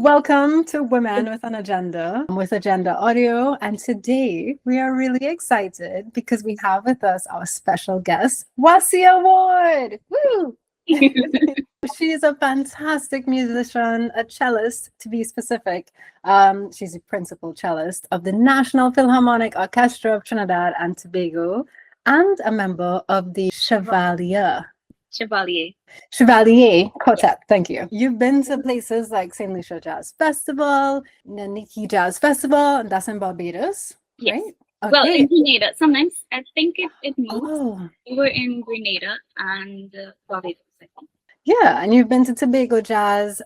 Welcome to Women with an Agenda with Agendraudio. And today we are really excited because we have with us our special guest, Wasia Ward. Woo! She is a fantastic musician, a cellist to be specific. She's a principal cellist of the National Philharmonic Orchestra of Trinidad and Tobago and a member of the Chevalier Quartet. Thank you. You've been to places like St. Lucia Jazz Festival, Naniki Jazz Festival, and that's in Barbados, Yes. right? Okay. Well, in Grenada. Sometimes I think it moves. Oh, We were in Grenada and Barbados, I think. yeah. And you've been to Tobago Jazz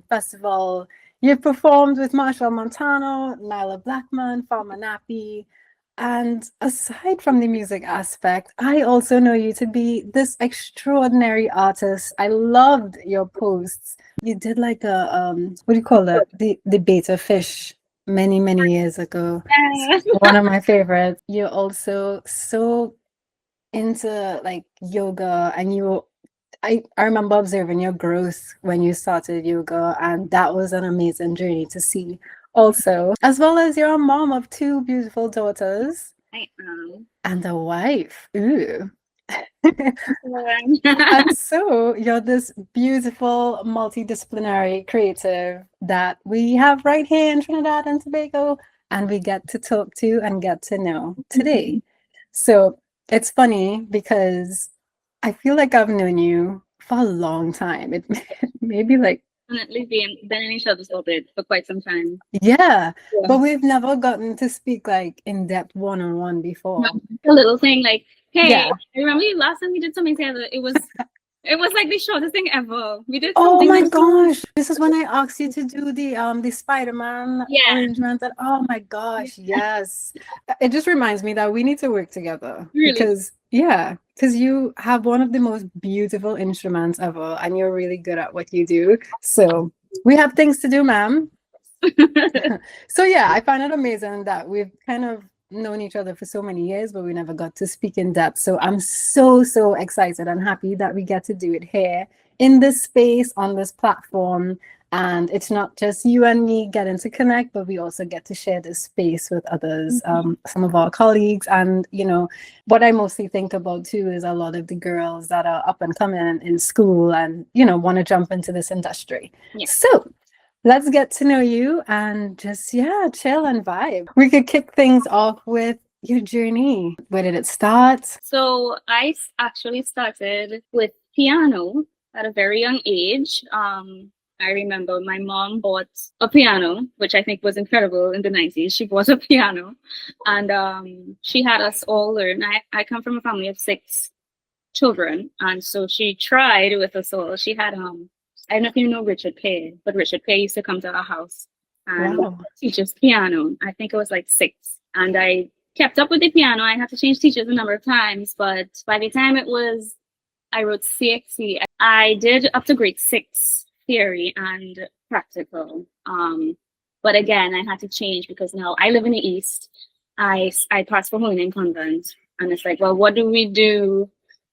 Festival. You've performed with Marshall Montano, Nyla Blackman, Farmer Nappy. And aside from the music aspect, I also know you to be this extraordinary artist. I loved your posts. You did like a what do you call it? The beta fish many years ago. Yeah. One of my favorites. You're also so into like yoga, and I remember observing your growth when you started yoga, and that was an amazing journey to see. Also, as well as you're a mom of two beautiful daughters I am. and a wife. Ooh. Um, And so you're this beautiful, multidisciplinary creative that we have right here in Trinidad and Tobago, and we get to talk to and get to know today. So it's funny because I feel like I've known you for a long time. It maybe like, Definitely been in each other's orbit for quite some time. yeah, Yeah. but we've never gotten to speak like in depth one-on-one before. A little thing like, hey, Yeah. I remember you last time we did something together. It was like the shortest thing ever. We did Oh something. my gosh, this is when I asked you to do the Spider-Man Yeah. arrangement. And oh my gosh, yes. It just reminds me that we need to work together. Really? Because you have one of the most beautiful instruments ever, and you're really good at what you do. So we have things to do, ma'am. So yeah, I find it amazing that we've kind of known each other for so many years, but we never got to speak in depth. So I'm so excited and happy that we get to do it here in this space on this platform. And it's not just you and me getting to connect, but we also get to share this space with others, some of our colleagues. And, you know, what I mostly think about too is a lot of the girls that are up and coming in school and, you know, want to jump into this industry. Yeah. So let's get to know you and just, yeah, chill and vibe. We could kick things off with your journey. Where did it start? So I actually started with piano at a very young age. I remember my mom bought a piano, which I think was incredible in the 90s. She bought a piano and she had us all learn. I come from a family of 6 children, and so she tried with us all. She had, I don't know if you know Richard Pay, but Richard Pay used to come to our house and teach us piano. I think it was like 6. And I kept up with the piano. I had to change teachers a number of times, but by the time I wrote CXC, I did up to grade 6 theory and practical. But again, I had to change because now I live in the East. I passed for Holy Convent, and it's like, well, what do?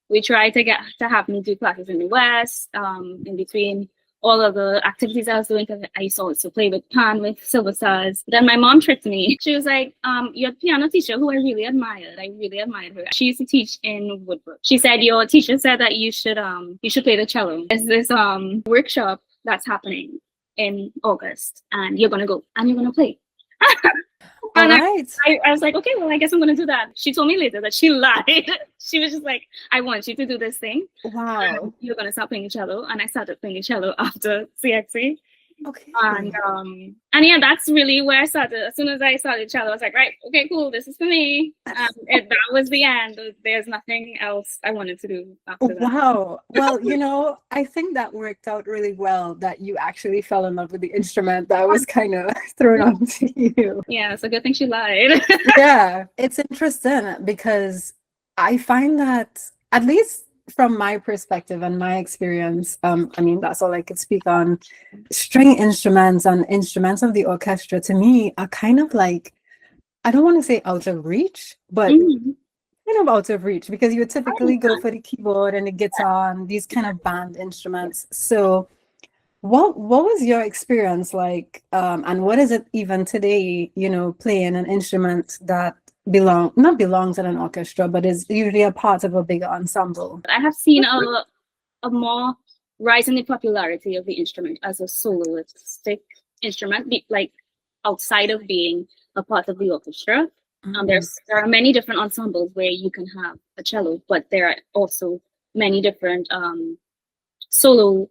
We try to have me do classes in the West, in between all of the activities I was doing, because I used to also play with pan with Silver Stars. Then my mom tricked me. She was like, your piano teacher, who I really admired her. She used to teach in Woodbrook. She said, your teacher said that you should play the cello. There's this workshop that's happening in August, and you're gonna go and you're gonna play. All And right. I was like, okay, well, I guess I'm going to do that. She told me later that she lied. She was just like, I want you to do this thing. Wow. You're going to start playing the cello. And I started playing the cello after CXC. Okay. And yeah, that's really where I started. As soon as I started cello, I was like, right, okay, cool, this is for me. That was the end. There's nothing else I wanted to do after that. Wow. Well, you know, I think that worked out really well that you actually fell in love with the instrument that was kind of thrown onto you. Yeah, it's a good thing she lied. Yeah, it's interesting because I find that, at least from my perspective and my experience, I mean, that's all I could speak on. String instruments and instruments of the orchestra to me are kind of like, I don't want to say out of reach, but kind of out of reach, because you would typically go for the keyboard and the guitar and these kind of band instruments. So What was your experience like, and what is it even today, playing an instrument that not belongs in an orchestra, but is usually a part of a bigger ensemble? I have seen a more rise in the popularity of the instrument as a soloistic instrument, like outside of being a part of the orchestra. There are many different ensembles where you can have a cello, but there are also many different solo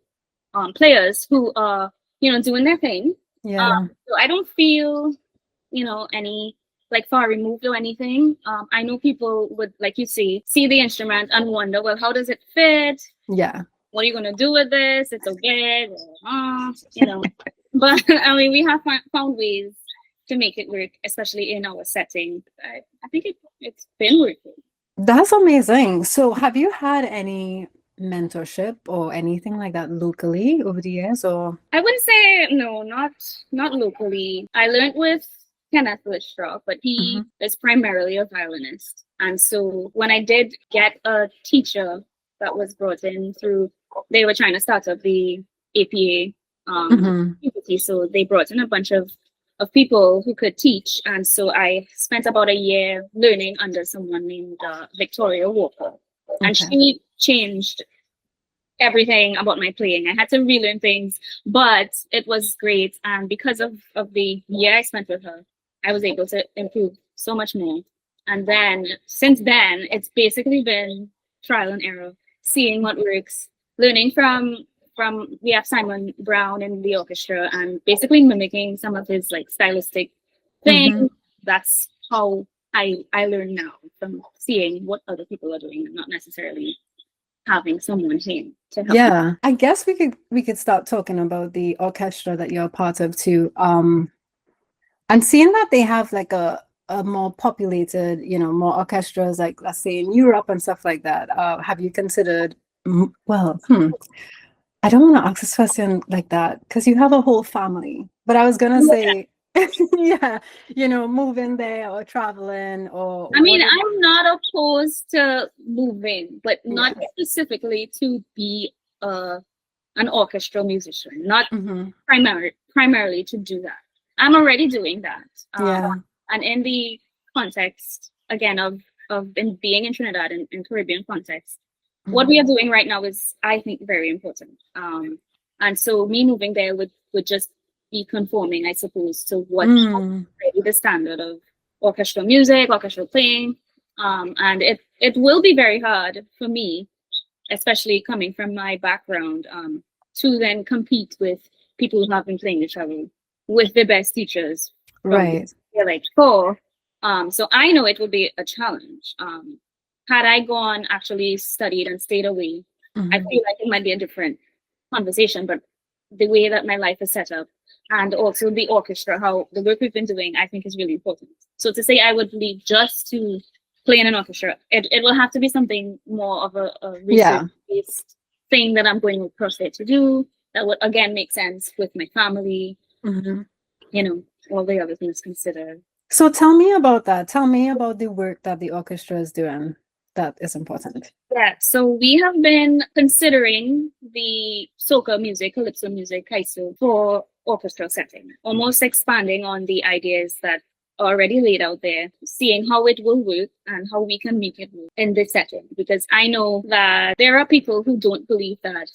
players who are doing their thing. Yeah. So I don't feel any like far removed or anything. I know people would, like you see the instrument and wonder, well, how does it fit? Yeah. What are you gonna do with this? It's so big, But I mean, we have found ways to make it work, especially in our setting. I think it's been working. That's amazing. So have you had any mentorship or anything like that locally over the years, or? I wouldn't say no, not locally. I learned with Kenneth Listraw, but he is primarily a violinist. And so when I did get a teacher that was brought in through, they were trying to start up the APA community, so they brought in a bunch of people who could teach. And so I spent about a year learning under someone named Victoria Walker. And she changed everything about my playing. I had to relearn things, but it was great. And because of the year I spent with her, I was able to improve so much more. And then since then, it's basically been trial and error, seeing what works, learning from we have Simon Brown in the orchestra and basically mimicking some of his like stylistic things. That's how I learn now, from seeing what other people are doing and not necessarily having someone here to help. Yeah, I guess we could start talking about the orchestra that you're a part of too. And seeing that they have like a more populated, more orchestras, like let's say in Europe and stuff like that. Have you considered? Well, I don't want to ask this question like that because you have a whole family. But I was gonna say, yeah, moving there or traveling or. I mean, I'm not opposed to moving, but not specifically to be an orchestral musician. Not primarily to do that. I'm already doing that. And in the context again of being in Trinidad and in Caribbean context, what we are doing right now is, I think, very important. And so me moving there would just be conforming, I suppose, to what the standard of orchestral music, orchestral playing. And it will be very hard for me, especially coming from my background, to then compete with people who have been playing the cello with the best teachers. Right. Like four. So I know it would be a challenge. Had I gone, actually studied and stayed away, I feel like it might be a different conversation. But the way that my life is set up, and also the orchestra, how the work we've been doing, I think is really important. So to say I would leave just to play in an orchestra, it will have to be something more of a research-based thing that I'm going across there to do. That would again make sense with my family, all the other things considered. So tell me about that. Tell me about the work that the orchestra is doing that is important. Yeah, so we have been considering the soca music, calypso music, kaiso, for orchestral setting, almost expanding on the ideas that are already laid out there, seeing how it will work and how we can make it work in this setting. Because I know that there are people who don't believe that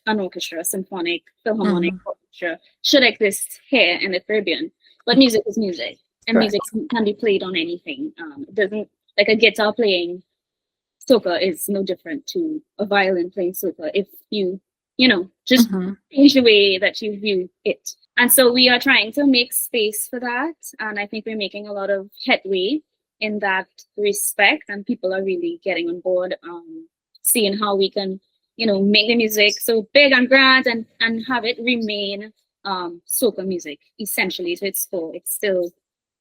an orchestra, symphonic, philharmonic orchestra, should exist here in the Caribbean. But music is music, and music can be played on anything. It doesn't, like a guitar playing soca is no different to a violin playing soca if you just change the way that you view it. And so we are trying to make space for that, and I think we're making a lot of headway in that respect, and people are really getting on board, seeing how we can make the music so big and grand and have it remain soca music essentially. So it's still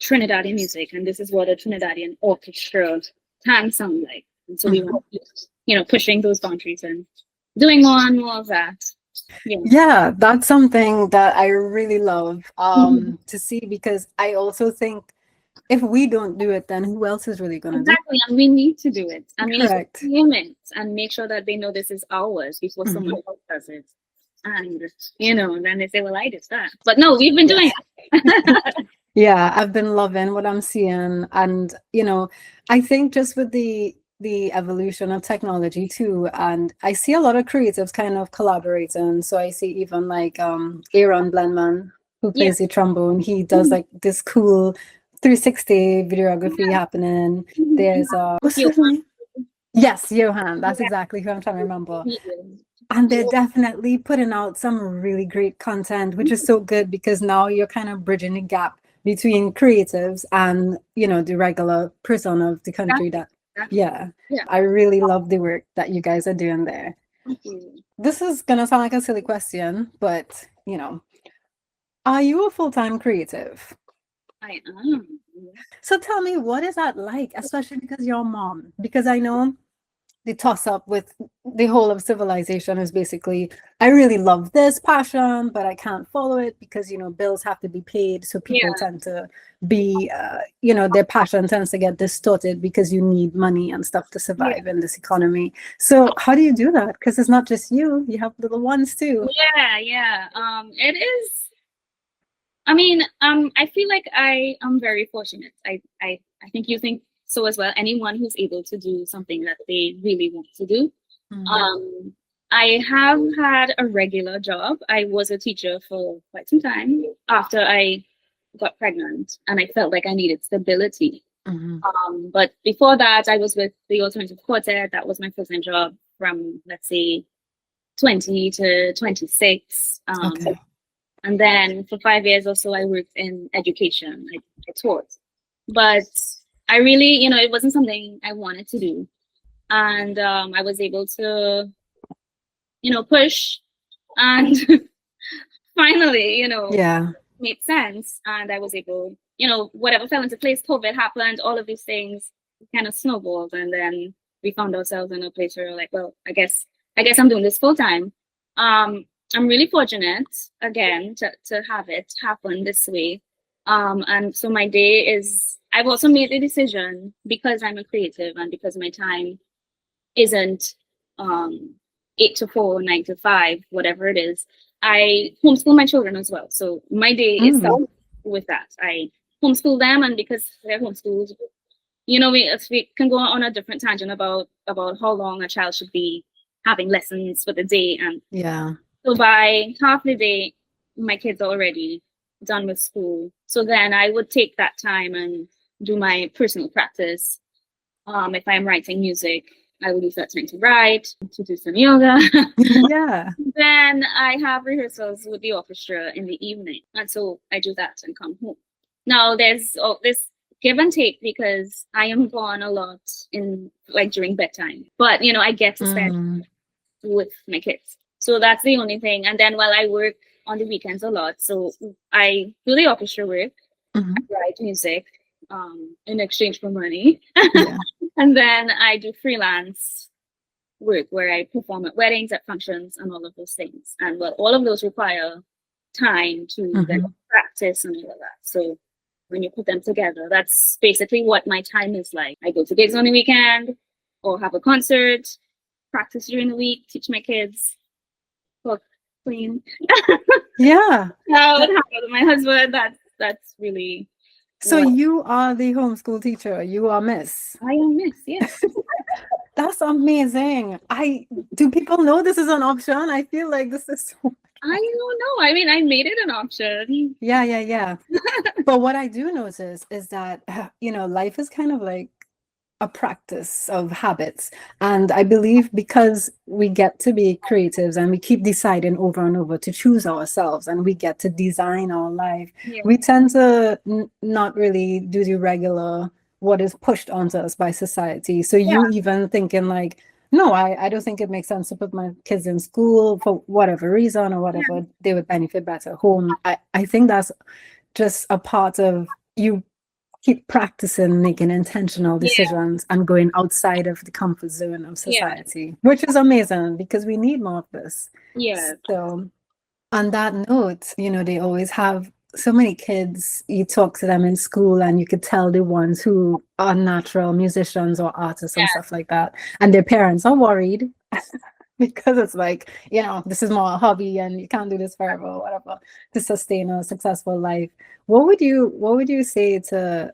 Trinidadian music, and this is what a Trinidadian orchestra can sound like. And so we want to keep, pushing those boundaries and doing more and more of that. Yeah, that's something that I really love to see, because I also think if we don't do it, then who else is really going to do it? Exactly, and we need to do it. And we need to claim it and make sure that they know this is ours before someone else does it. And, then they say, well, I did that. But no, we've been doing it. Yeah, I've been loving what I'm seeing. And, I think just with the evolution of technology too, and I see a lot of creatives kind of collaborating. So I see even like Aaron Blendman, who plays the trombone, he does like this cool 360 videography happening. There's what's his name? Yes, Johan. That's exactly who I'm trying to remember. And they're definitely putting out some really great content, which is so good because now you're kind of bridging the gap between creatives and, the regular person of the country that, I really love the work that you guys are doing there. This is going to sound like a silly question, but, are you a full-time creative? I am. So tell me, what is that like, especially because you're a mom? Because I know the toss up with the whole of civilization is basically, I really love this passion, but I can't follow it because, bills have to be paid. So people tend to be, their passion tends to get distorted because you need money and stuff to survive in this economy. So how do you do that? Because it's not just you have little ones too. Yeah. It is. I mean, I feel like I am very fortunate. I think you think so as well. Anyone who's able to do something that they really want to do. I have had a regular job. I was a teacher for quite some time after I got pregnant, and I felt like I needed stability. But before that, I was with the Alternative Quartet. That was my full-time job from, let's say, 20 to 26. Okay. And then for 5 years or so, I worked in education. I taught. But I really, it wasn't something I wanted to do. And I was able to, push and finally, made sense. And I was able, whatever fell into place, COVID happened, all of these things kind of snowballed. And then we found ourselves in a place where we're like, well, I guess I'm doing this full time. I'm really fortunate, again, to have it happen this way. And so my day is, I've also made the decision, because I'm a creative and because my time isn't 8 to 4, 9 to 5, whatever it is. I homeschool my children as well. So my day is started with that. I homeschool them, and because they're homeschooled, we can go on a different tangent about how long a child should be having lessons for the day. And so by half the day, my kids are already done with school. So then I would take that time and do my personal practice. If I'm writing music, I would use that time to write, to do some yoga. Then I have rehearsals with the orchestra in the evening. And so I do that and come home. Now there's this give and take because I am gone a lot during bedtime. But, I get to spend with my kids. So that's the only thing. And then while I work on the weekends a lot, so I do the orchestra work, I write music in exchange for money. And then I do freelance work where I perform at weddings, at functions, and all of those things. And all of those require time to practice and all of that. So when you put them together, that's basically what my time is like. I go to gigs on the weekend or have a concert, practice during the week, teach my kids, cook, clean. Now with my husband, that's really. So you are the homeschool teacher. You are Miss. I am Miss, yes. That's amazing. Do people know this is an option? I feel like this is so. I don't know. I mean, I made it an option. Yeah. But what I do notice is that, life is kind of like a practice of habits. And I believe because we get to be creatives and we keep deciding over and over to choose ourselves and we get to design our life, we tend to not really do the regular, what is pushed onto us by society. So you even thinking like, no, I don't think it makes sense to put my kids in school for whatever reason or whatever, they would benefit better at home. I think that's just a part of you keep practicing making intentional decisions and going outside of the comfort zone of society, which is amazing because we need more of this. So on that note, they always have so many kids. You talk to them in school and you could tell the ones who are natural musicians or artists and stuff like that, and their parents are worried because it's like, this is more a hobby and you can't do this forever or whatever to sustain a successful life. What would you say to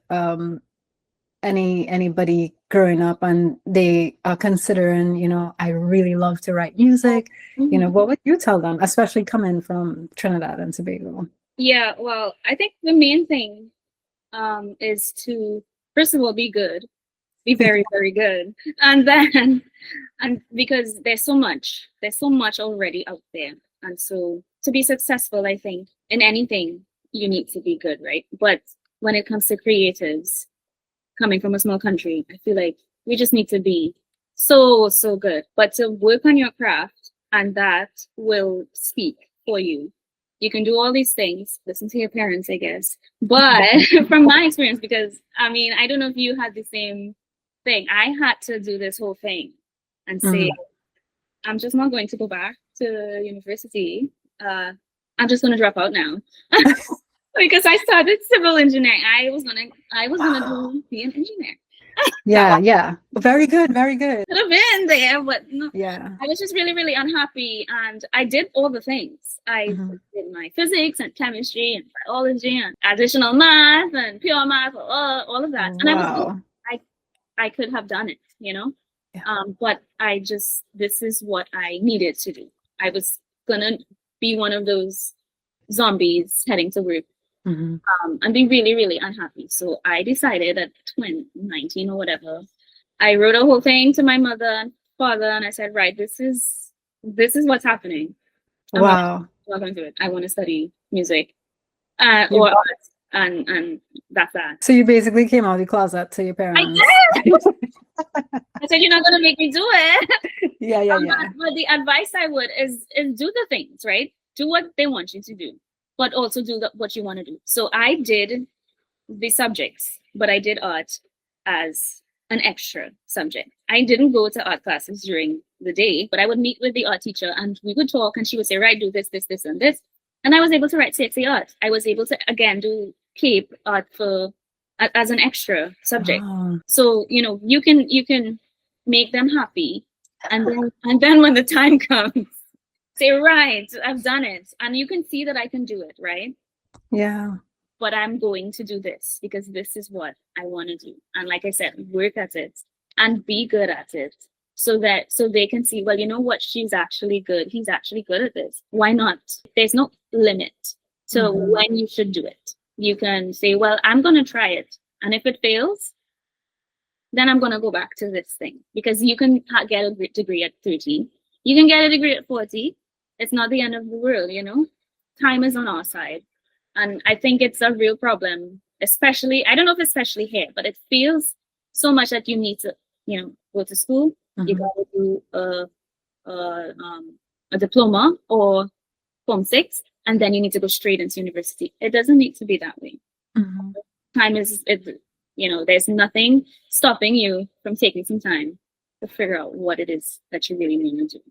anybody growing up and they are considering, I really love to write music, Mhm. what would you tell them, especially coming from Trinidad and Tobago? Yeah, well, I think the main thing is to first of all be good, be very, very good, and then and because there's so much already out there, and so to be successful, I think in anything you need to be good, right? But when it comes to creatives coming from a small country, I feel like we just need to be so good, but to work on your craft, and that will speak for you. You can do all these things, listen to your parents, I guess. But from my experience, because I mean, I don't know if you had the same thing. I had to do this whole thing and say, Mm. I'm just not going to go back to university. I'm just going to drop out now. Because I started civil engineering. I was gonna Wow. be an engineer. Yeah, very good, very good. Could have been there, but no. Yeah. I was just really, really unhappy, and I did all the things. I Mhm. did my physics and chemistry and biology and additional math and pure math, all of that, and I was good. Wow. I could have done it, Yeah. but this is what I needed to do. I was gonna be one of those zombies heading to work, Mhm. and be really, really unhappy. So I decided at 2019 or whatever, I wrote a whole thing to my mother and father, and I said, right, this is what's happening. I'm not, Wow. not going to do it. I want to study music, You or art, and that's that. so you basically came out of the closet to your I parents. did. I said, you're not going to make me do it. Yeah. But the advice I would is do the things, right? Do what they want you to do, but also do what you want to do. So I did the subjects, but I did art as an extra subject. I didn't go to art classes during the day, but I would meet with the art teacher and we would talk, and she would say, right, do this, and this. And I was able to write CXA art. I was able to, again, do Cape art as an extra subject. Oh, So, you can make them happy. And then when the time comes, say, right, I've done it. And you can see that I can do it, right? yeah. But I'm going to do this because this is what I want to do. And like I said, work at it and be good at it so they can see, well, you know what, she's actually good. He's actually good at this. Why not? There's no limit to Mhm. when you should do it. You can say, well, I'm going to try it. And if it fails, then I'm going to go back to this thing because you can get a degree at 30. You can get a degree at 40. It's not the end of the world. Time is on our side. And I think it's a real problem, especially, I don't know if especially here, but it feels so much that you need to, go to school. You Mhm. got to do a diploma or Form 6, and then you need to go straight into university. It doesn't need to be that way. Mhm. Time there's nothing stopping you from taking some time to figure out what it is that you really want to do.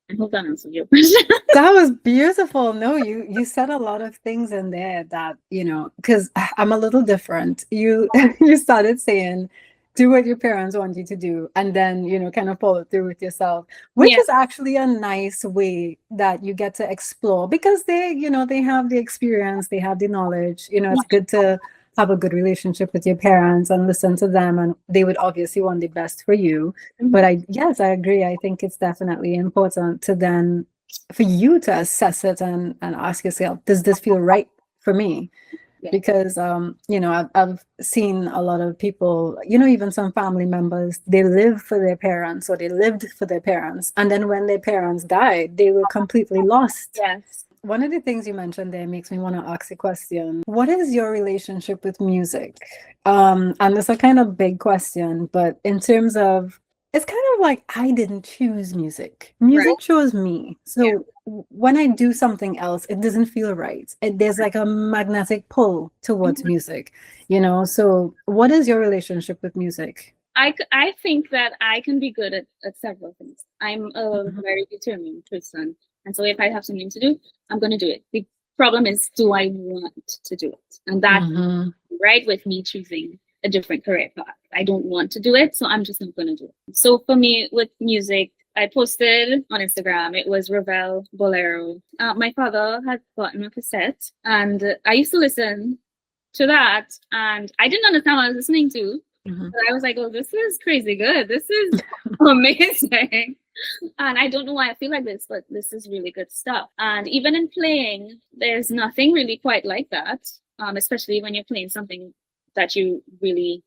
I hope that answers your question. That was beautiful. No, you said a lot of things in there that, because I'm a little different. You you started saying, do what your parents want you to do, and then, kind of follow through with yourself, which Yeah. is actually a nice way that you get to explore because they have the experience, they have the knowledge. It's good to have a good relationship with your parents and listen to them, and they would obviously want the best for you. But yes, I agree. I think it's definitely important to then for you to assess it and ask yourself, does this feel right for me? Yeah. Because I've seen a lot of people, even some family members, they live for their parents or they lived for their parents, and then when their parents died, they were completely lost. Yes. One of the things you mentioned there makes me want to ask a question. What is your relationship with music? And it's a kind of big question, but in terms of, it's kind of like I didn't choose music. Right. Music chose me. Yeah. So when I do something else, it doesn't feel right. There's like a magnetic pull towards music, So what is your relationship with music? I think that I can be good at several things. I'm a Mhm. very determined person. And so if I have something to do, I'm going to do it. The problem is, do I want to do it? And that's Mhm. right with me choosing a different career path. I don't want to do it, so I'm just not going to do it. So for me, with music, I posted on Instagram. It was Ravel Bolero. My father had gotten a cassette, and I used to listen to that, and I didn't understand what I was listening to. But I was like, oh, this is crazy good. This is amazing. And I don't know why I feel like this, but this is really good stuff. And even in playing, there's nothing really quite like that, especially when you're playing something that you really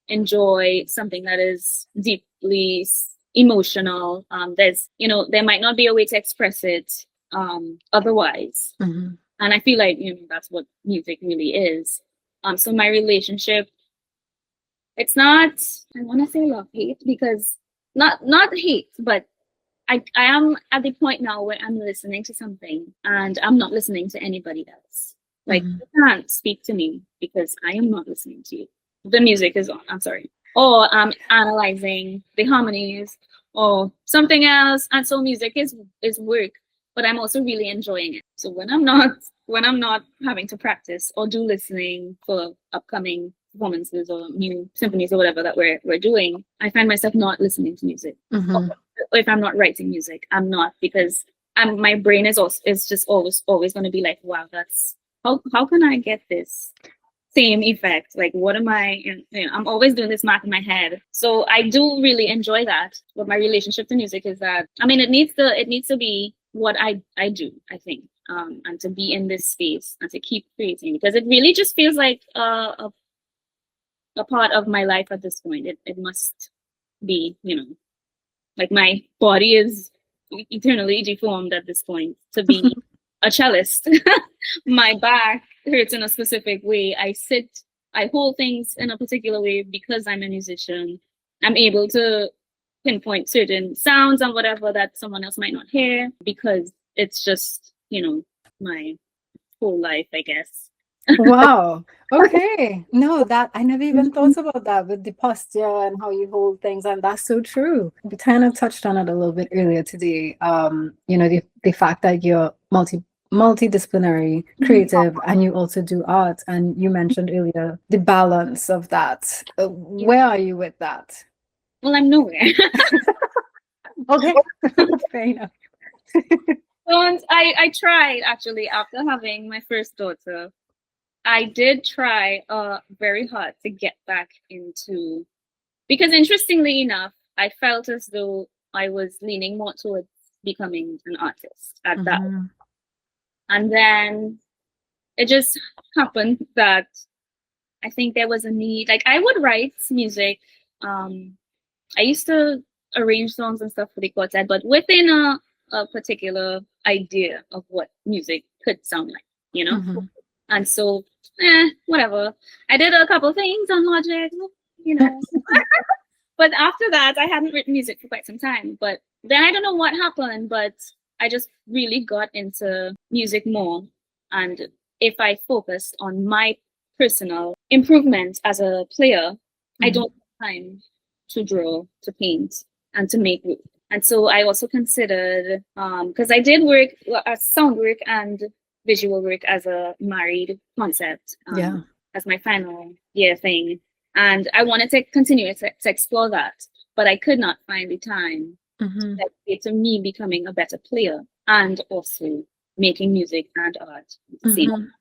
enjoy, something that is deeply emotional. There's, there might not be a way to express it otherwise. And I feel like, that's what music really is. So my relationship, it's not, I want to say love hate, because not hate, but I am at the point now where I'm listening to something and I'm not listening to anybody else. Like, you can't speak to me because I am not listening to you. The music is on, I'm sorry. Or I'm analyzing the harmonies or something else. And so music is work, but I'm also really enjoying it. So when I'm not having to practice or do listening for upcoming performances or new symphonies or whatever that we're doing, I find myself not listening to music. Or if I'm not writing music, I'm not, because my brain is just always going to be like, wow, that's how can I get this same effect? Like, what am I? I'm always doing this math in my head. So I do really enjoy that. But my relationship to music is that, I mean, it needs to be what I do, I think, and to be in this space and to keep creating, because it really just feels like a part of my life at this point. It must be, like my body is eternally deformed at this point to be a cellist. My back hurts in a specific way. I hold things in a particular way because I'm a musician. I'm able to pinpoint certain sounds and whatever that someone else might not hear, because it's just, my whole life, I guess. Wow. Okay. No, that I never even thought about that with the posture and how you hold things, and that's so true. We kind of touched on it a little bit earlier today. The fact that you're multidisciplinary, creative, and you also do art, and you mentioned earlier the balance of that. Where are you with that? Well, I'm nowhere. Okay. Fair enough. I tried, actually, after having my first daughter. I did try very hard to get back into, because interestingly enough, I felt as though I was leaning more towards becoming an artist at that. And then it just happened that I think there was a need. Like, I would write music. I used to arrange songs and stuff for the quartet, but within a particular idea of what music could sound like, And so, whatever. I did a couple things on Logic, But after that, I hadn't written music for quite some time. But then I don't know what happened, but I just really got into music more. And if I focused on my personal improvement as a player, I don't have time to draw, to paint, and to make work. And so I also considered, because I did work as sound work and visual work as a married concept, as my final year thing. And I wanted to continue to explore that, but I could not find the time to me becoming a better player and also making music and art at the same time.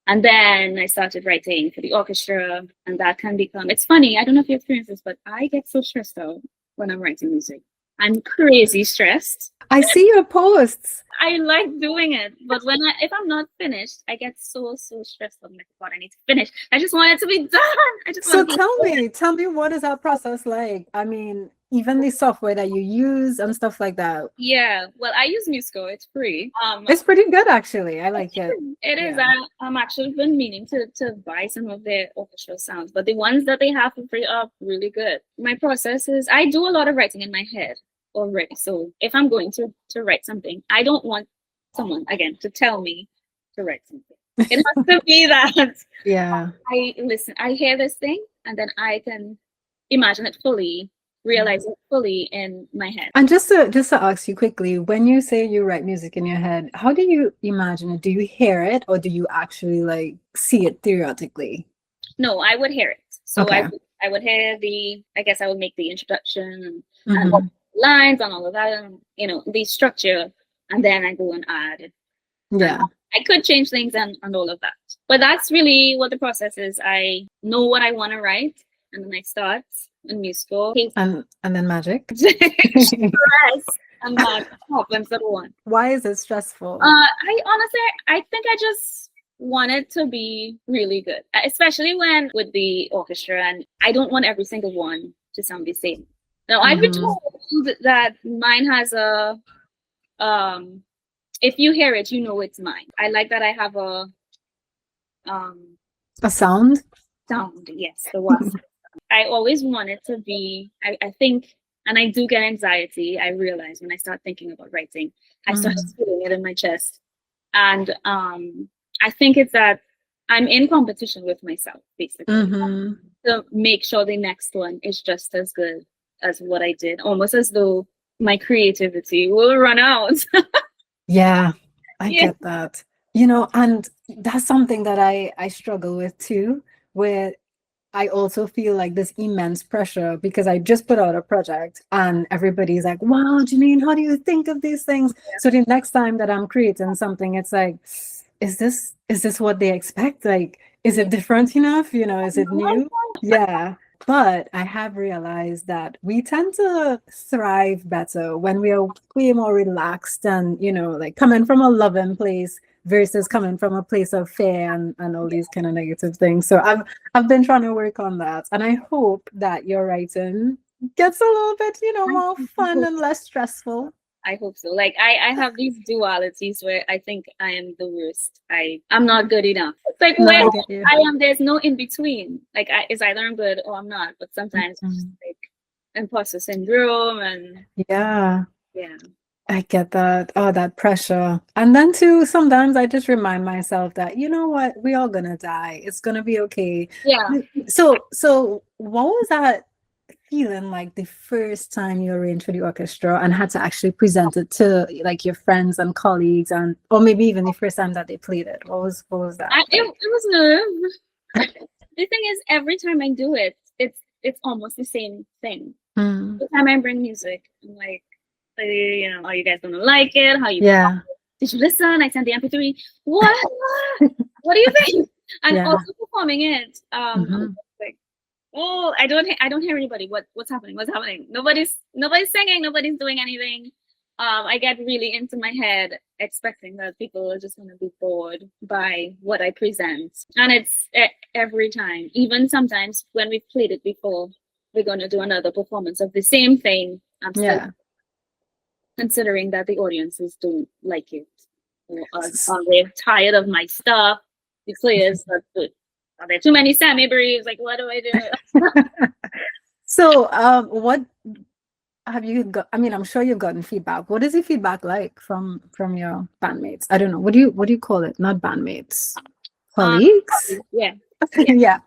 And then I started writing for the orchestra, and that can become, it's funny, I don't know if you experience this, but I get so stressed out when I'm writing music. I'm crazy stressed. I see your posts. I like doing it, but if I'm not finished, I get so stressed. I'm like, God, I need to finish. I just want it to be done. So tell me, what is that process like? I mean, even the software that you use and stuff like that. Yeah, well, I use Musical. It's free. It's pretty good, actually. I like it. It is. I'm actually been meaning to buy some of their orchestral sounds, but the ones that they have for free are really good. My process is, I do a lot of writing in my head already. So if I'm going to write something, I don't want someone, again, to tell me to write something. It has to be that I hear this thing, and then I can imagine it fully, realize it fully in my head. And just to ask you quickly, when you say you write music in your head, how do you imagine it? Do you hear it, or do you actually like see it theoretically? No, I would hear it. So I would hear I guess I would make the introduction and lines and all of that, and the structure, and then I go and add. Yeah. And I could change things and all of that. But that's really what the process is. I know what I want to write, and then I start in musical. And then magic. Stress and that happens at once. Why is it stressful? I honestly, I think I just want it to be really good, especially when with the orchestra, and I don't want every single one to sound the same. Now, I've been told that mine has a if you hear it, you know it's mine. I like that I have a sound. Sound, yes, the Wasia. I always want it to be. I think, and I do get anxiety. I realize when I start thinking about writing, I start feeling it in my chest, and I think it's that I'm in competition with myself, basically, to make sure the next one is just as good as what I did, almost as though my creativity will run out. Yeah, I get that. And that's something that I struggle with too, where I also feel like this immense pressure because I just put out a project and everybody's like, wow, Janine, how do you think of these things? So the next time that I'm creating something, it's like, is this what they expect? Like, is it different enough? Is it new? Yeah. But I have realized that we tend to thrive better when we are way more relaxed and, like coming from a loving place versus coming from a place of fear and all these kind of negative things. So I've been trying to work on that. And I hope that your writing gets a little bit, more fun and less stressful. I hope so. Like I have these dualities where I think I am the worst. I'm not good enough. It's like where I am, there's no in between. Like it's either I'm good or I'm not. But sometimes it's just like imposter syndrome and yeah. I get that. Oh, that pressure. And then too, sometimes I just remind myself that, you know what, we all gonna die. It's gonna be okay. Yeah. So what was that feeling like the first time you arranged for the orchestra and had to actually present it to like your friends and colleagues, and or maybe even the first time that they played it? What was that? It was nerve. The thing is, every time I do it, it's almost the same thing. Every time I bring music, I'm like, are you guys gonna like it? How you? Yeah. Did you listen? I sent the MP3. What? What do you think? And also performing it. Like, oh, I don't hear anybody. What's happening? What's happening? Nobody's singing. Nobody's doing anything. I get really into my head, expecting that people are just gonna be bored by what I present, and it's every time. Even sometimes when we've played it before, we're gonna do another performance of the same thing. I'm still considering that the audiences don't like it, or are they tired of my stuff? The players are good. Are there too many Sammy briefs? Like, what do I do? So, what have you got? I mean, I'm sure you've gotten feedback. What is the feedback like from your bandmates? I don't know. What do you call it? Not bandmates, colleagues. Yeah.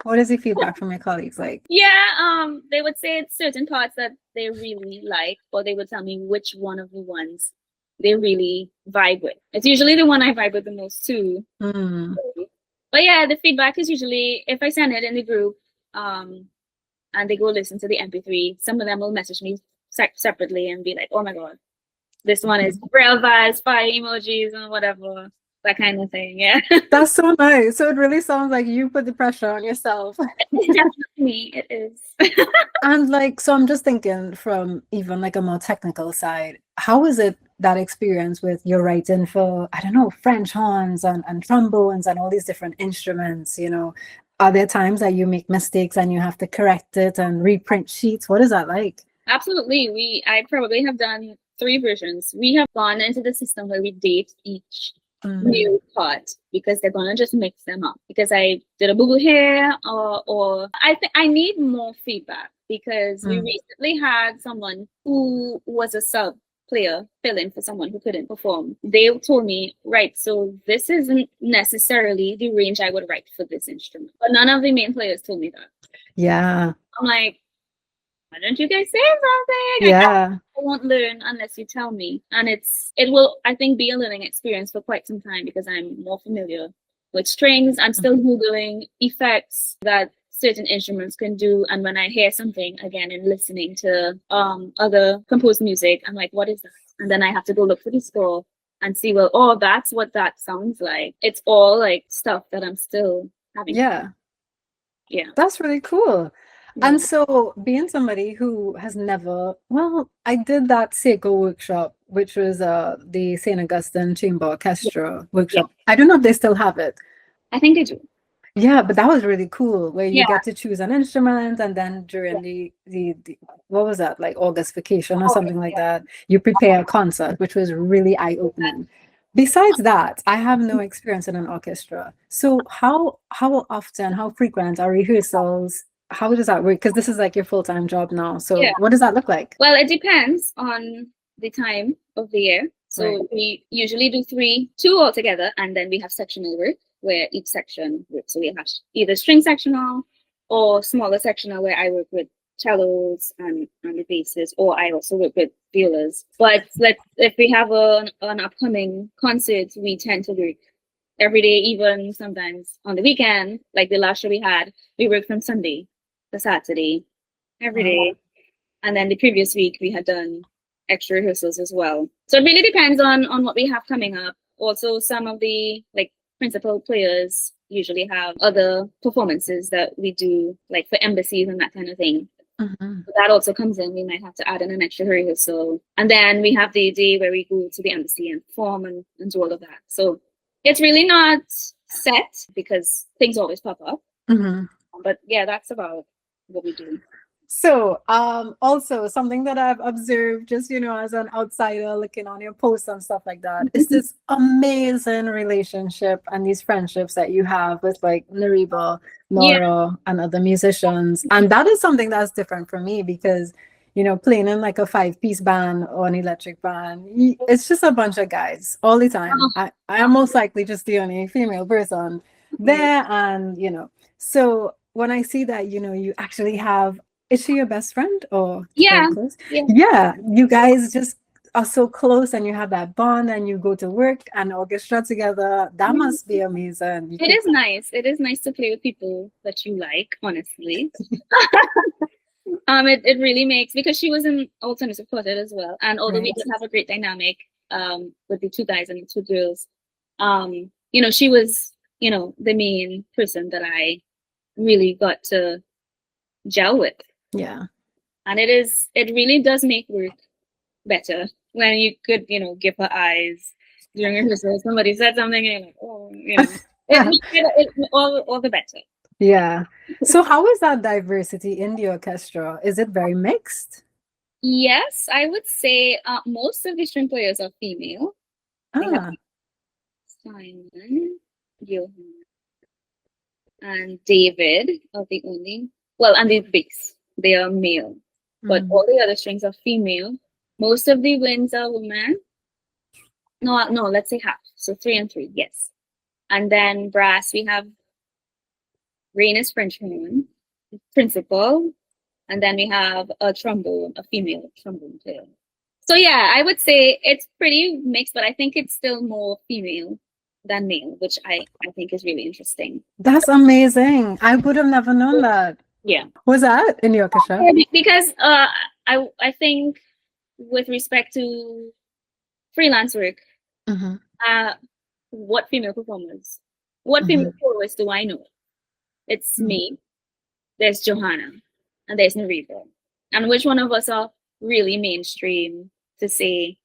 What is the feedback from your colleagues like? Yeah, they would say it's certain parts that they really like, or they would tell me which one of the ones they really vibe with. It's usually the one I vibe with the most too. But yeah, the feedback is usually if I send it in the group, and they go listen to the MP3, some of them will message me separately and be like, "Oh my god, this one is real vibes, fire emojis and whatever." That kind of thing, yeah. That's so nice. So it really sounds like you put the pressure on yourself. Definitely, it is. And like, so I'm just thinking from even like a more technical side, how is it that experience with your writing for, I don't know, French horns and trombones and all these different instruments, Are there times that you make mistakes and you have to correct it and reprint sheets? What is that like? Absolutely. I probably have done 3 versions. We have gone into the system where we date each new part because they're gonna just mix them up. Because I did a boo-boo here, or I think I need more feedback because we recently had someone who was a sub player fill in for someone who couldn't perform. They told me, right, so this isn't necessarily the range I would write for this instrument. But none of the main players told me that. Yeah. I'm like, why don't you guys say something? Yeah. I won't learn unless you tell me. And it will, I think, be a learning experience for quite some time because I'm more familiar with strings. I'm still Googling effects that certain instruments can do. And when I hear something again and listening to other composed music, I'm like, what is that? And then I have to go look for the score and see, well, oh, that's what that sounds like. It's all like stuff that I'm still having. Yeah. Yeah. That's really cool. Yeah. And so, being somebody who has never, well, I did that Seiko workshop, which was the St. Augustine Chamber Orchestra workshop. I don't know if they still have it. I think they do. Yeah, but that was really cool, where you Yeah. get to choose an instrument, and then during the what was that, like August vacation or something like that, you prepare a concert, which was really eye-opening. Besides that, I have no experience in an orchestra. So how often, how frequent are rehearsals? How does that work? Because this is like your full-time job now. So Yeah. what does that look like? Well, it depends on the time of the year. So Right. we usually do two altogether, and then we have sectional work where each section works. So we have either string sectional or smaller sectional where I work with cellos and the basses, or I also work with violas. But if we have an upcoming concert, we tend to work every day, even sometimes on the weekend. Like the last show we had, we worked from Sunday to Saturday every day. And then the previous week we had done extra rehearsals as well. So it really depends on what we have coming up. Also, some of the like principal players usually have other performances that we do, like for embassies and that kind of thing. Mhm. That also comes in. We might have to add in an extra rehearsal. And then we have the day where we go to the embassy and perform and do all of that. So it's really not set because things always pop up. Mhm. But yeah, that's about what we do. So, also something that I've observed, just as an outsider looking on your posts and stuff like that, is this amazing relationship and these friendships that you have with like Nariba, Laura, and other musicians. And that is something that's different for me because, playing in like a 5-piece band or an electric band, it's just a bunch of guys all the time. I am most likely just the only female person there, and so when I see that, you actually have. Is she your best friend or Yeah. very close? Yeah, you guys just are so close and you have that bond and you go to work and orchestra together. That must be amazing. It is nice. It is nice to play with people that you like, honestly. It really makes, because she was in alternative quartet as well. And although we did have a great dynamic with the two guys and the two girls, she was, the main person that I really got to gel with. Yeah. And it really does make work better when you could, give her eyes during rehearsal. Somebody said something and you're like, oh, all the better. Yeah. So how is that diversity in the orchestra? Is it very mixed? Yes, I would say most of the string players are female. Simon, Johan, and David are the only, and the bass, they are male. But all the other strings are female. Most of the winds are women. No, let's say half. So 3 and 3, yes. And then brass, we have Rain is French horn, principal, and then we have a trombone, a female trombone player. So yeah, I would say it's pretty mixed, but I think it's still more female than male, which I think is really interesting. That's amazing. I would have never known that. Yeah. Was that in the orchestra? Because I think with respect to freelance work, what female soloists do I know? It's me, there's Johanna, and there's Nariba. And which one of us are really mainstream to say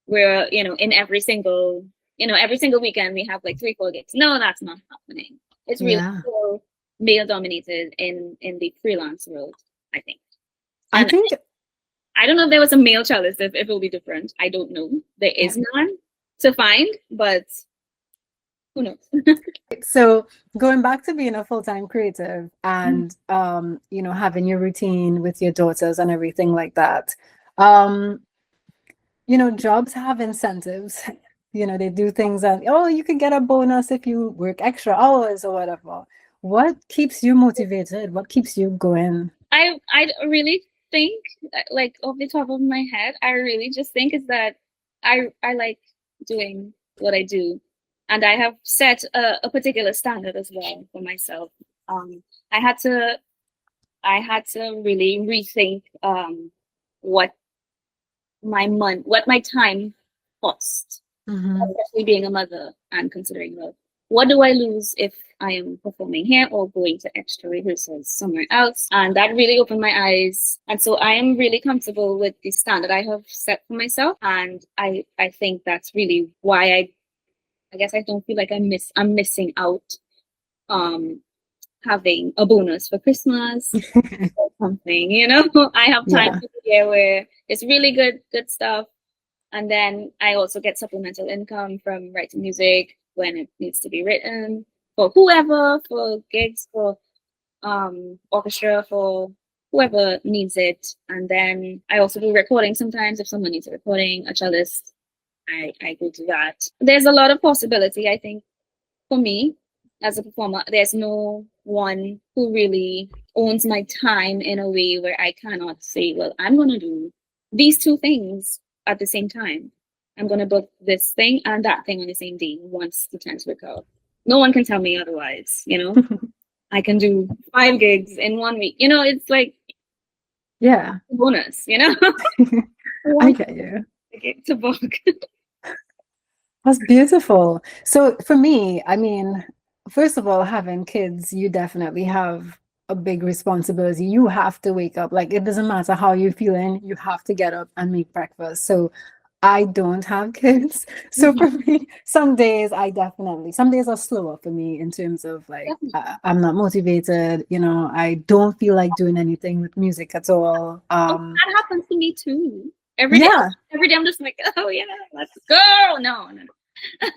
we're, in every single weekend we have like 3-4 gigs? No, that's not happening. It's really so male dominated in the freelance world, I think. And I don't know if there was a male cellist, if it will be different. I don't know. There is none to find, but who knows? So going back to being a full-time creative and having your routine with your daughters and everything like that, jobs have incentives. They do things and you can get a bonus if you work extra hours or whatever. What keeps you motivated? What keeps you going? I really think, like off the top of my head, I really just think is that I like doing what I do. And I have set a particular standard as well for myself. I had to really rethink what what my time cost, especially being a mother and considering, well, what do I lose if I am performing here or going to extra rehearsals somewhere else? And that really opened my eyes. And so I am really comfortable with the standard I have set for myself. And I think that's really why I guess I don't feel like I'm missing out having a bonus for Christmas or something, you know. I have time for the year where it's really good stuff. And then I also get supplemental income from writing music when it needs to be written for whoever, for gigs, for orchestra, for whoever needs it. And then I also do recording sometimes if someone needs a recording, a cellist, I go do that. There's a lot of possibility, I think, for me as a performer. There's no one who really owns my time in a way where I cannot say, well, I'm going to do these two things at the same time. I'm going to book this thing and that thing on the same day once the times work out. No one can tell me otherwise, you know. I can do 5 gigs in 1 week. You know, it's like, yeah, bonus, you know. I get you. To book. That's beautiful. So for me, I mean, first of all, having kids, you definitely have a big responsibility. You have to wake up. Like, it doesn't matter how you're feeling, you have to get up and make breakfast. So I don't have kids. So for me, some days some days are slower for me in terms of like, I'm not motivated, you know, I don't feel like doing anything with music at all. That happens to me too. Every day I'm just like, oh yeah, let's go. No.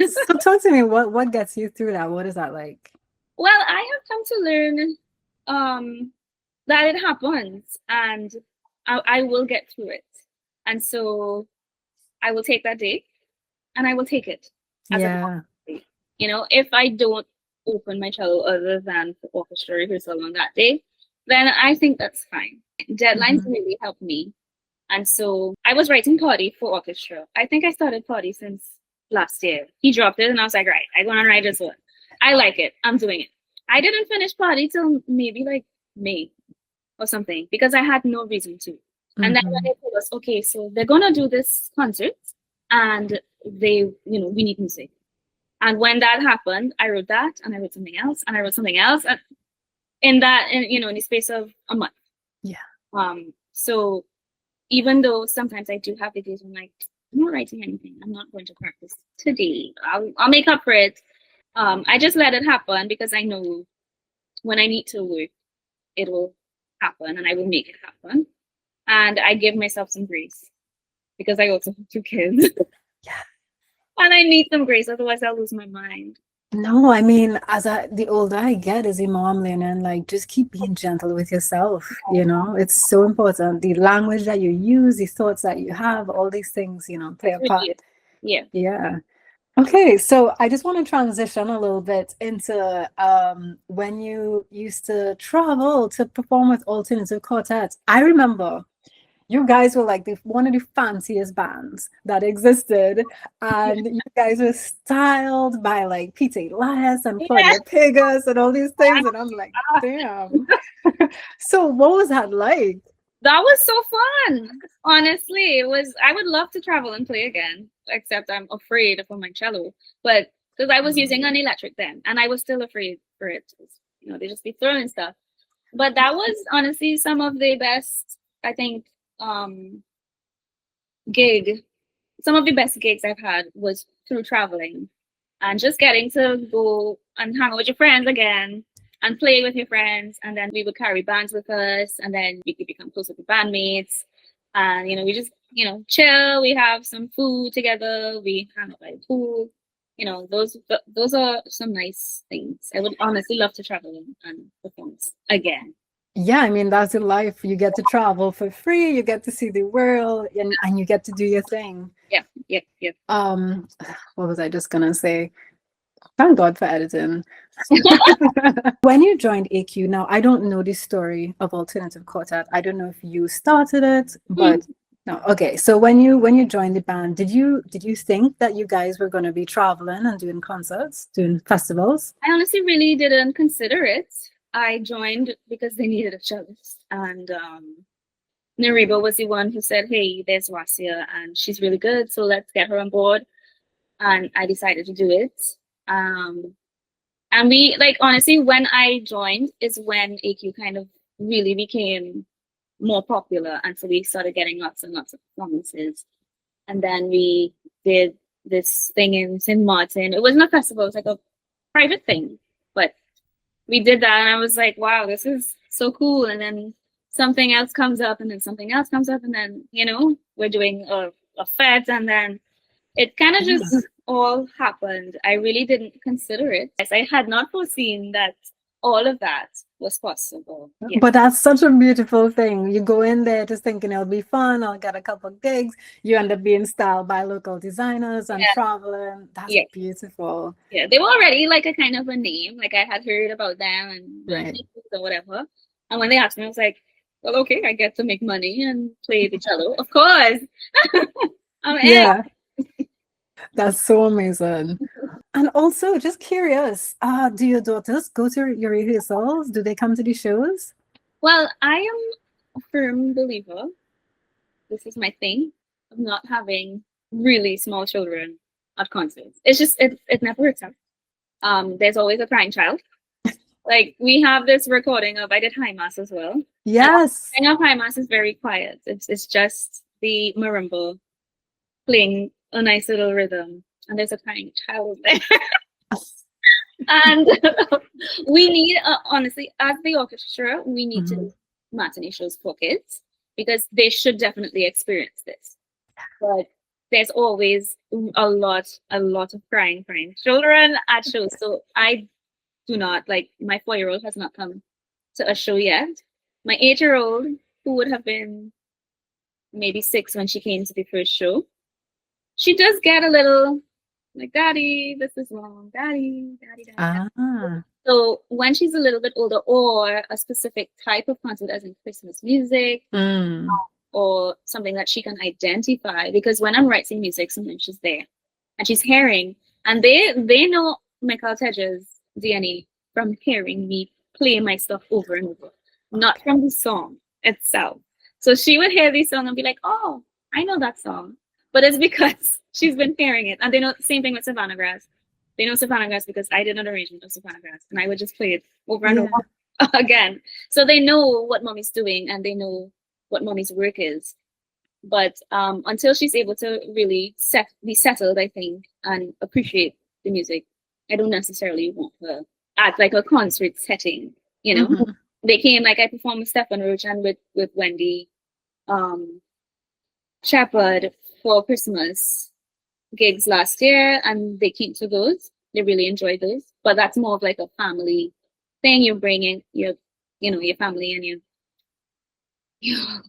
So talk to me, what gets you through that? What is that like? Well, I have come to learn that it happens, and I will get through it. And so I will take that day and I will take it as a day. You know, if I don't open my cello other than for orchestra rehearsal on that day, then I think that's fine. Deadlines really help me. And so I was writing Party for orchestra. I think I started Party since last year. He dropped it and I was like, right, I'm going to write this one. I like it. I'm doing it. I didn't finish Party till maybe like May or something because I had no reason to. And then when they told us, okay, so they're going to do this concert and they, you know, we need music. And when that happened, I wrote that and I wrote something else and I wrote something else. And in the space of a month. Yeah. So even though sometimes I do have the days when I'm like, I'm not writing anything. I'm not going to practice today. I'll make up for it. I just let it happen because I know when I need to work, it will happen and I will make it happen. And I give myself some grace because I also have 2 kids. Yeah. And I need some grace, otherwise I'll lose my mind. No, I mean, the older I get, as a mom, learning, like, just keep being gentle with yourself. You know, it's so important. The language that you use, the thoughts that you have, all these things, you know, play a part. Yeah. Yeah. Okay, so I just want to transition a little bit into when you used to travel to perform with alternative quartets. I remember you guys were like one of the fanciest bands that existed, and you guys were styled by like Peter Elias and Claudia Pegas and all these things, and I'm like, damn. So what was that like? That was so fun. Honestly, I would love to travel and play again, except I'm afraid for my cello. But because I was using an electric then, and I was still afraid for it. You know, they just be throwing stuff. But that was honestly some of the best, I think, some of the best gigs I've had was through traveling and just getting to go and hang out with your friends again and play with your friends. And then we would carry bands with us, and then we could become closer to bandmates. And, you know, we just, you know, chill. We have some food together. We hang out by the pool. You know, those are some nice things. I would honestly love to travel and perform again. Yeah, I mean, that's in life. You get to travel for free, you get to see the world, and you get to do your thing. Yeah. What was I just gonna say? Thank God for editing. When you joined AQ, now I don't know the story of Alternative Quartet. I don't know if you started it, but no. Okay, so when you joined the band, did you think that you guys were going to be traveling and doing concerts, doing festivals? I honestly really didn't consider it. I joined because they needed a cellist, and Nariba was the one who said, "Hey, there's Wasia, and she's really good, so let's get her on board." And I decided to do it. Um, and we like honestly, when I joined is when AQ kind of really became more popular, and so we started getting lots and lots of performances. And then we did this thing in St. Martin. It wasn't a festival; it was like a private thing, but we did that, and I was like, "Wow, this is so cool!" And then something else comes up, and then something else comes up, and then we're doing a fete, and then it kind of just all happened. I really didn't consider it. Yes, I had not foreseen that all of that was possible. Yes. But that's such a beautiful thing. You go in there just thinking it'll be fun, I'll get a couple of gigs. You end up being styled by local designers and traveling. That's beautiful. Yeah, they were already like a kind of a name. Like I had heard about them and or whatever. And when they asked me, I was like, well, okay, I get to make money and play the cello. Of course. Yeah. That's so amazing. And also, just curious, do your daughters go to your rehearsals? Do they come to the shows? Well, I am a firm believer, this is my thing, of not having really small children at concerts. It's just, it never works out. There's always a crying child. Like, we have this recording of, I did High Mass as well. Yes. And of High Mass is very quiet. It's just the marimba playing a nice little rhythm, and there's a crying child there. And we need, honestly, as the orchestra, we need to do matinee shows for kids because they should definitely experience this. But there's always a lot of crying children at shows. So I do not, like, my 4-year-old has not come to a show yet. My 8-year-old, who would have been maybe 6 when she came to the first show, she does get a little like, Daddy, this is wrong. Daddy. So when she's a little bit older, or a specific type of concert, as in Christmas music, or something that she can identify, because when I'm writing music, sometimes she's there and she's hearing, and they know Michael Tedger's DNA from hearing me play my stuff over and over, not from the song itself. So she would hear this song and be like, oh, I know that song. But it's because she's been hearing it. And they know the same thing with Savannah Grass. They know Savannah Grass because I did an arrangement of Savannah Grass, and I would just play it over and over again. So they know what mommy's doing, and they know what mommy's work is. But until she's able to really be settled, I think, and appreciate the music, I don't necessarily want her at like a concert setting, They came, like, I performed with Stefan Roach and with Wendy Shepard for Christmas gigs last year, and they came to those. They really enjoyed those. But that's more of like a family thing. You're bringing your family and your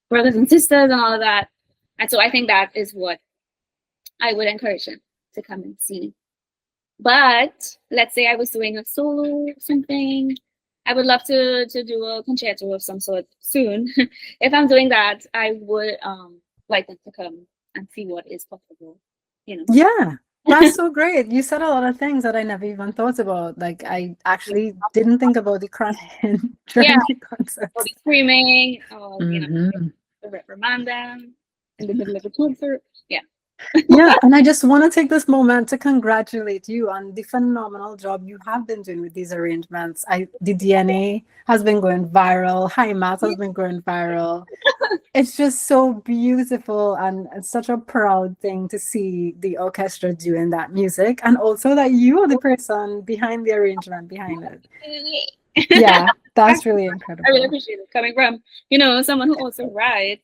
brothers and sisters and all of that. And so I think that is what I would encourage them to come and see. But let's say I was doing a solo or something, I would love to do a concerto of some sort soon. If I'm doing that, I would like them to come and see what is possible. Yeah, that's so great. You said a lot of things that I never even thought about. Like, I actually didn't think about the crying during the concert. Or the screaming, or the reprimand them in the middle of the concert. Yeah, and I just want to take this moment to congratulate you on the phenomenal job you have been doing with these arrangements. The DNA has been going viral. High Mass has been going viral. It's just so beautiful, and it's such a proud thing to see the orchestra doing that music, and also that you are the person behind the arrangement behind it. Yeah, that's really incredible. I really appreciate it coming from someone who also writes.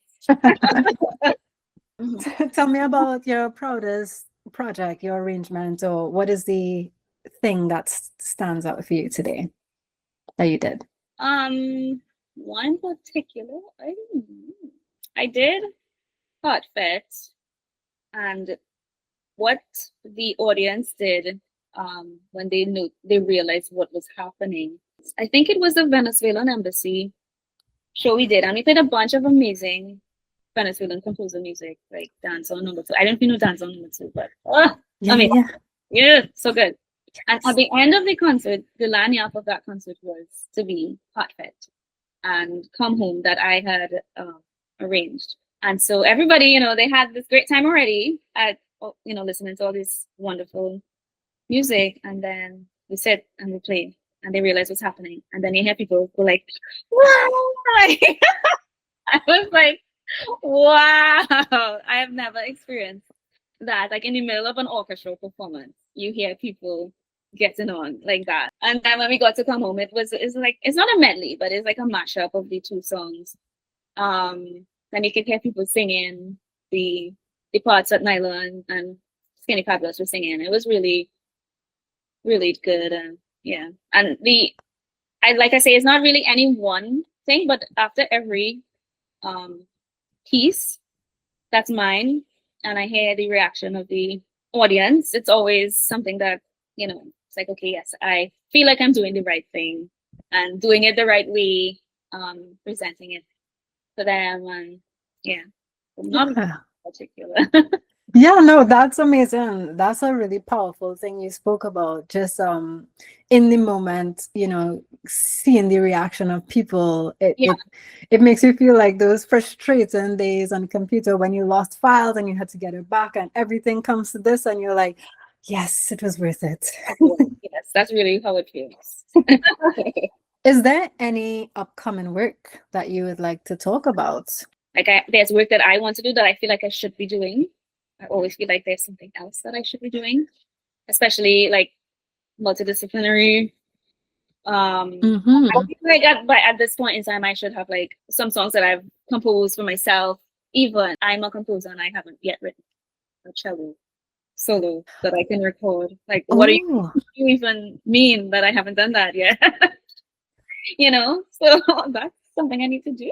Tell me about your proudest project, your arrangement, or what is the thing that stands out for you today that you did? One particular, I don't know. I did Hot Fit, and what the audience did when they realized what was happening. I think it was the Venezuelan embassy show we did, and we played a bunch of amazing Venezuelan composer music, like Dancehall No. 2. I don't know if you know Dancehall No. 2, but so good. And at the end of the concert, the lanyard of that concert was to be Heartfelt and Come Home that I had arranged. And so everybody, you know, they had this great time already at, you know, listening to all this wonderful music. And then we sit and we play and they realize what's happening. And then you hear people go like, wow! I was like, wow, I have never experienced that. Like in the middle of an orchestral performance, you hear people getting on like that. And then when we got to Come Home, it's like, it's not a medley, but it's like a mashup of the two songs. Then you could hear people singing the parts that Nyla and Skinny Fabulous were singing. It was really, really good. And yeah. And like I say, it's not really any one thing, but after every piece that's mine, and I hear the reaction of the audience, it's always something that, you know, it's like, okay, yes, I feel like I'm doing the right thing and doing it the right way, presenting it to them, and yeah, not particular. Yeah, no, that's amazing. That's a really powerful thing you spoke about. Just in the moment, you know, seeing the reaction of people, it makes you feel like those frustrating days on the computer when you lost files and you had to get it back and everything comes to this and you're like, yes, it was worth it. Yes, that's really how it feels. Is there any upcoming work that you would like to talk about? Like there's work that I want to do that I feel like I should be doing. I always feel like there's something else that I should be doing, especially like multidisciplinary. I think like at this point in time, I should have like some songs that I've composed for myself. Even I'm a composer and I haven't yet written a cello solo that I can record. Like, what do you even mean that I haven't done that yet? You know, so that's something I need to do.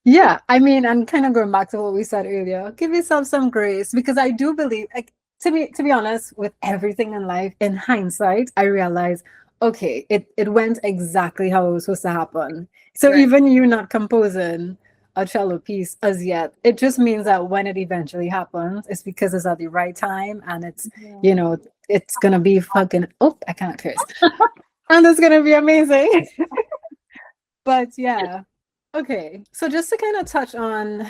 Yeah, I mean, and kind of going back to what we said earlier, give yourself some grace, because I do believe, like, to be honest, with everything in life, in hindsight, I realize, okay, it went exactly how it was supposed to happen. So Right. even you not composing a cello piece as yet, it just means that when it eventually happens, it's because it's at the right time and it's, you know, it's gonna be fucking, oh, I can't curse. And it's gonna be amazing. But yeah. Okay, so just to kind of touch on,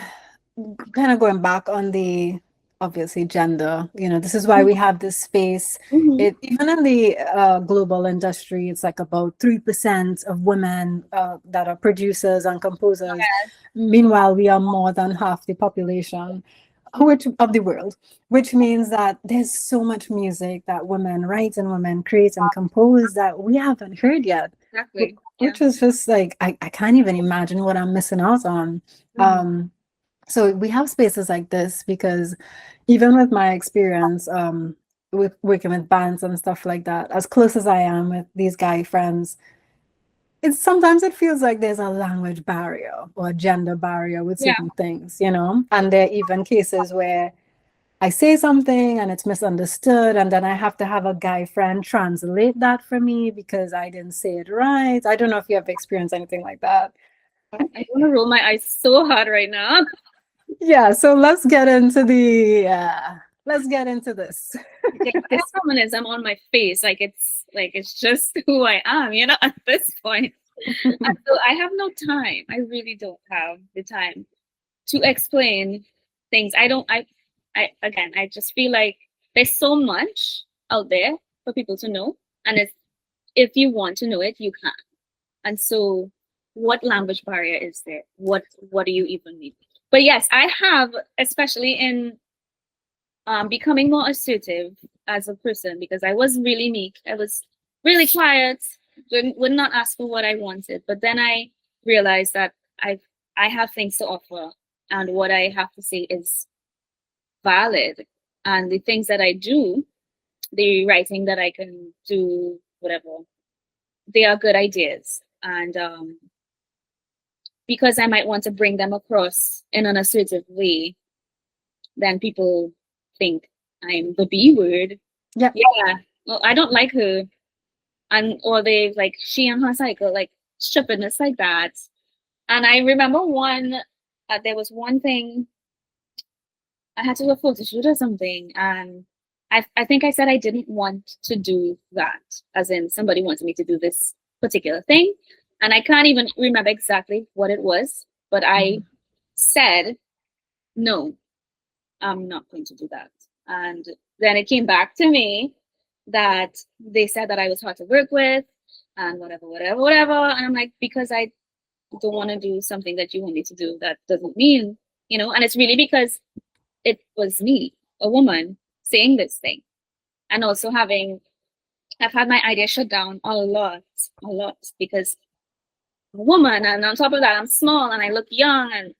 kind of going back on the obviously gender, you know, this is why we have this space. It even in the global industry, it's like about 3% of women that are producers and composers. Meanwhile, we are more than half the population, which of the world, which means that there's so much music that women write and women create and compose that we haven't heard yet. Exactly. Which is just like, I can't even imagine what I'm missing out on. So we have spaces like this because even with my experience with working with bands and stuff like that, as close as I am with these guy friends, sometimes it feels like there's a language barrier or a gender barrier with certain things, you know? And there are even cases where I say something and it's misunderstood, and then I have to have a guy friend translate that for me because I didn't say it right. I don't know if you have experienced anything like that. I want to roll my eyes so hard right now. Yeah, so let's get into this. This feminism on my face, like it's just who I am, you know, at this point. And so I have no time. I really don't have the time to explain things. I just feel like there's so much out there for people to know, and if you want to know it, you can. And so, what language barrier is there? What do you even need? But yes, I have, especially in becoming more assertive as a person, because I was really meek. I was really quiet. Would not ask for what I wanted. But then I realized that I have things to offer, and what I have to say is valid, and the things that I do, the writing that I can do, whatever, they are good ideas. And because I might want to bring them across in an assertive way, then people think I'm the B word. Yeah, well, I don't like her, and or they like she and her cycle, like stupidness like that. And I remember there was one thing, I had to do a photo shoot or something, and I think I said I didn't want to do that, as in somebody wanted me to do this particular thing. And I can't even remember exactly what it was, but I said, no, I'm not going to do that. And then it came back to me that they said that I was hard to work with and whatever, whatever, whatever. And I'm like, because I don't want to do something that you want me to do, that doesn't mean, and it's really because it was me, a woman, saying this thing. And also I've had my idea shut down a lot, because I'm a woman, and on top of that, I'm small and I look young, and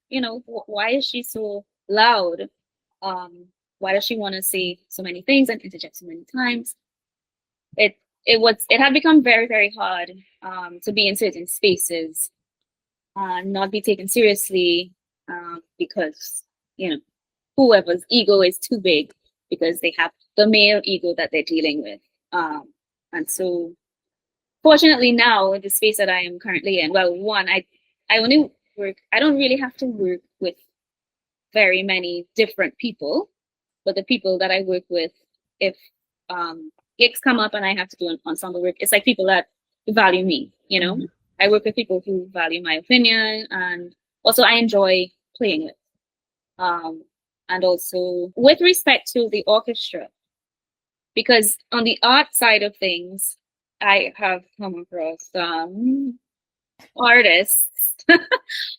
why is she so loud? Why does she want to say so many things and interject so many times? It had become very, very hard to be in certain spaces and not be taken seriously, because whoever's ego is too big, because they have the male ego that they're dealing with. And so fortunately now, in the space that I am currently in, well, one, I only work, I don't really have to work with very many different people, but the people that I work with, if gigs come up and I have to do an ensemble work, it's like people that value me, Mm-hmm. I work with people who value my opinion, and also I enjoy playing with. And also with respect to the orchestra, because on the art side of things, I have come across artists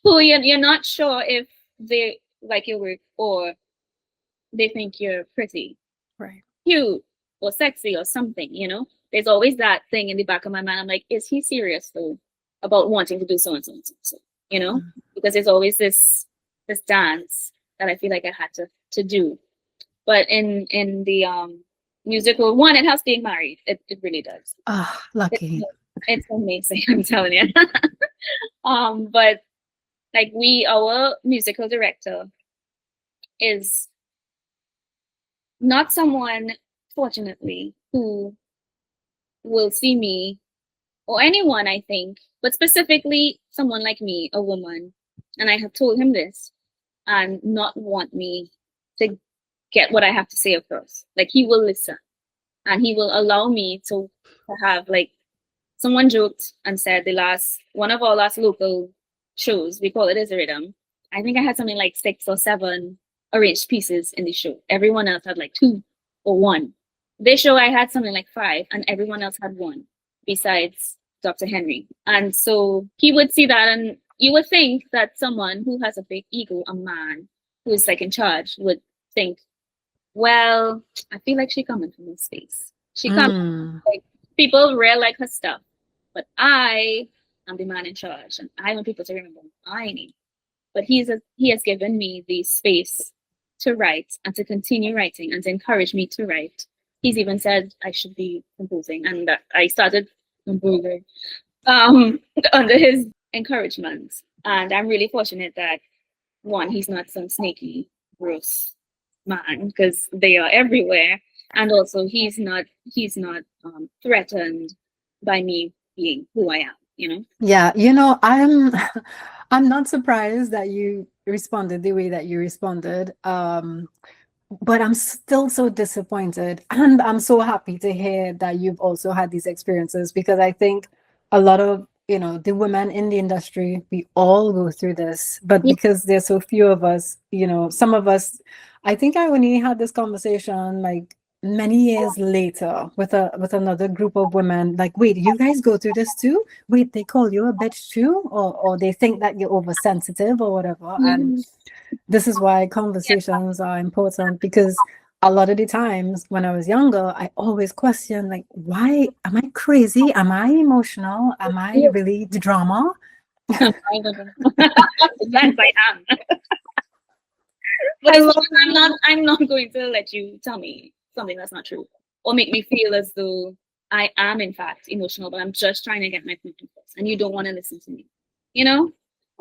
who you're not sure if they like your work or they think you're pretty, right, cute, or sexy or something. There's always that thing in the back of my mind. I'm like, is he serious though about wanting to do so and so and so? Because there's always this dance that I feel like I had to do. But in the musical one, it has being married. It really does. Lucky. It's amazing, I'm telling you. But like our musical director is not someone, fortunately, who will see me or anyone, I think, but specifically someone like me, a woman, and I have told him this, and not want me to get what I have to say across. Like, he will listen, and he will allow me to have, like, someone joked and said one of our last local shows, we call it Is a Rhythm. I think I had something like 6 or 7 arranged pieces in the show. Everyone else had like 2 or 1. This show I had something like 5, and everyone else had 1 besides Dr. Henry. And so he would see that, and you would think that someone who has a big ego, a man who is like in charge, would think, well, I feel like she's coming from this space. She comes, like, people rarely like her stuff, but I am the man in charge, and I want people to remember my name. But he has given me the space to write and to continue writing and to encourage me to write. He's even said I should be composing, and that I started composing under his encouragement. And I'm really fortunate that, one, he's not some snaky, gross man, because they are everywhere, and also he's not threatened by me being who I am. Yeah, I'm not surprised that you responded the way that you responded, but I'm still so disappointed, and I'm so happy to hear that you've also had these experiences, because I think a lot of the women in the industry, we all go through this, but because there's so few of us, some of us, I think I only had this conversation like many years later with another group of women, like, wait, you guys go through this too? Wait, they call you a bitch too? Or they think that you're oversensitive or whatever. And this is why conversations are important, because a lot of the times when I was younger, I always questioned, like, why am I crazy? Am I emotional? Am I really the drama? Yes, I am. But I'm not going to let you tell me something that's not true, or make me feel as though I am in fact emotional, but I'm just trying to get my point across, and you don't want to listen to me. The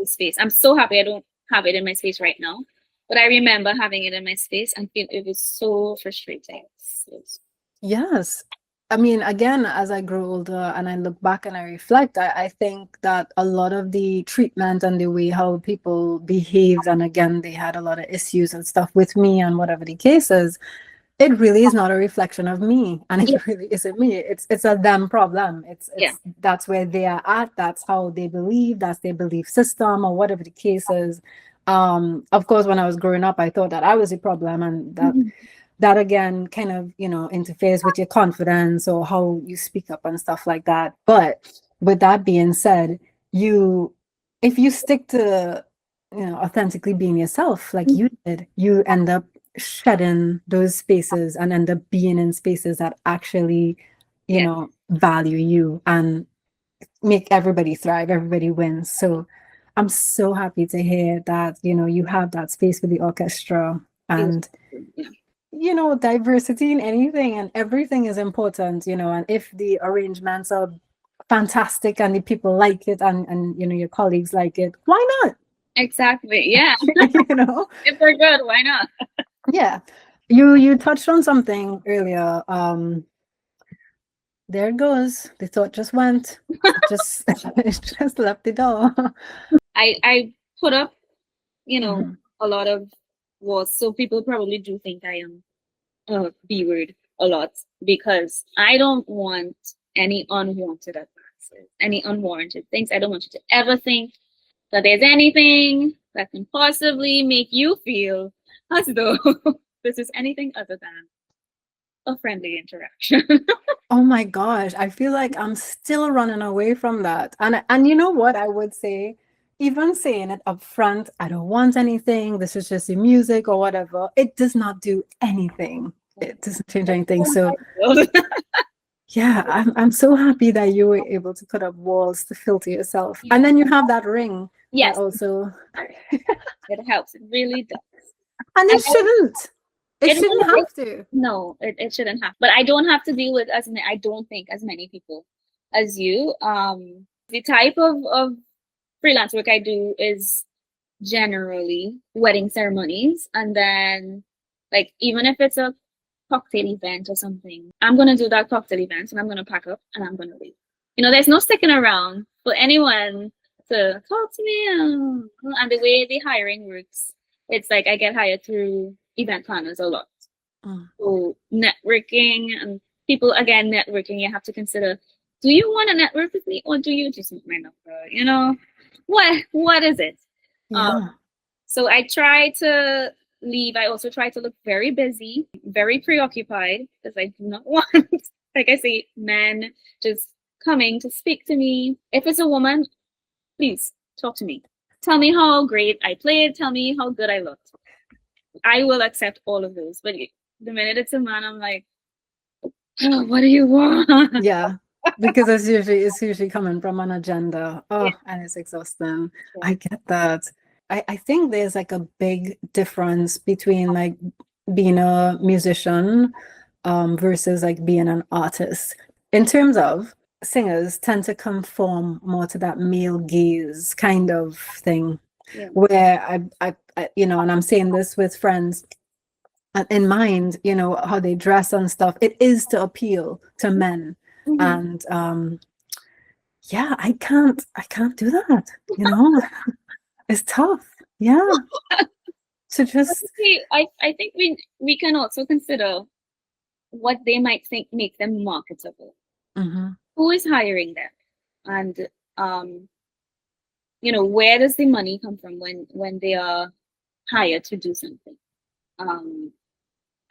space. I'm so happy I don't have it in my space right now, but I remember having it in my space and feel it was so frustrating. Yes. I mean, again, as I grow older and I look back and I reflect, I think that a lot of the treatment and the way how people behaved, and again, they had a lot of issues and stuff with me and whatever the case is, it really is not a reflection of me, and Yeah. it really isn't me. It's a them problem. It's Yeah. that's where they are at. That's how they believe. That's their belief system, or whatever the case is. Of course, when I was growing up, I thought that I was a problem, and Mhm. that again kind of, you know, interferes with your confidence or how you speak up and stuff like that. But with that being said, if you stick to, you know, authentically being yourself like you did, you end up shedding those spaces and end up being in spaces that actually, you Yeah. know, value you and make everybody thrive, everybody wins. So I'm so happy to hear that, you know, you have that space with the orchestra. And Yeah. you know, diversity in anything and everything is important, you know, and if the arrangements are fantastic and the people like it, and you know, your colleagues like it, why not? Exactly. Yeah. You know. If they're good, why not? Yeah, you touched on something earlier. There it goes, the thought just went, it just it just left the door. I put up, Mhm. a lot of words, so people probably do think I am B word a lot because I don't want any unwanted advances, any unwarranted things. I don't want you to ever think that there's anything that can possibly make you feel as though this is anything other than a friendly interaction. Oh my gosh, I feel like I'm still running away from that. And you know what I would say? Even saying it up front, I don't want anything, this is just the music or whatever, it does not do anything. It doesn't change anything. So yeah, I'm so happy that you were able to put up walls to filter yourself. And then you have that ring that Yes, also, it helps. It really does. and And it shouldn't. It it shouldn't really, have to. no, it shouldn't have. But I don't have to deal with as many, I don't think as many people as you. The type of freelance work I do is generally wedding ceremonies, and then like even if it's a cocktail event or something, I'm gonna do that cocktail event and I'm gonna pack up and I'm gonna leave. There's no sticking around for anyone to talk to me. And the way the hiring works, it's like I get hired through event planners a lot. Mm. So networking and people again networking, you have to consider: do you want to network with me or do you just want my number? What is it? Um, Yeah. so I try to leave. I also try to look very busy, very preoccupied, because I do not want, like I say, men just coming to speak to me. If it's a woman, please talk to me. Tell me how great I played. Tell me how good I looked. I will accept all of those. But the minute it's a man, I'm like, oh, what do you want? Yeah, because it's usually coming from an agenda. Yeah. Oh, and it's exhausting. Yeah. I get that. I think there's like a big difference between like being a musician versus like being an artist. In terms of singers tend to conform more to that male gaze kind of thing, Yeah. where I you know, and I'm saying this with friends in mind, you know, how they dress and stuff, it is to appeal to men. Mhm. And yeah, I can't do that, you know. It's tough. Yeah. To just I think we can also consider what they might think make them marketable. mhm, Who is hiring them? And um, where does the money come from when they are hired to do something? Um,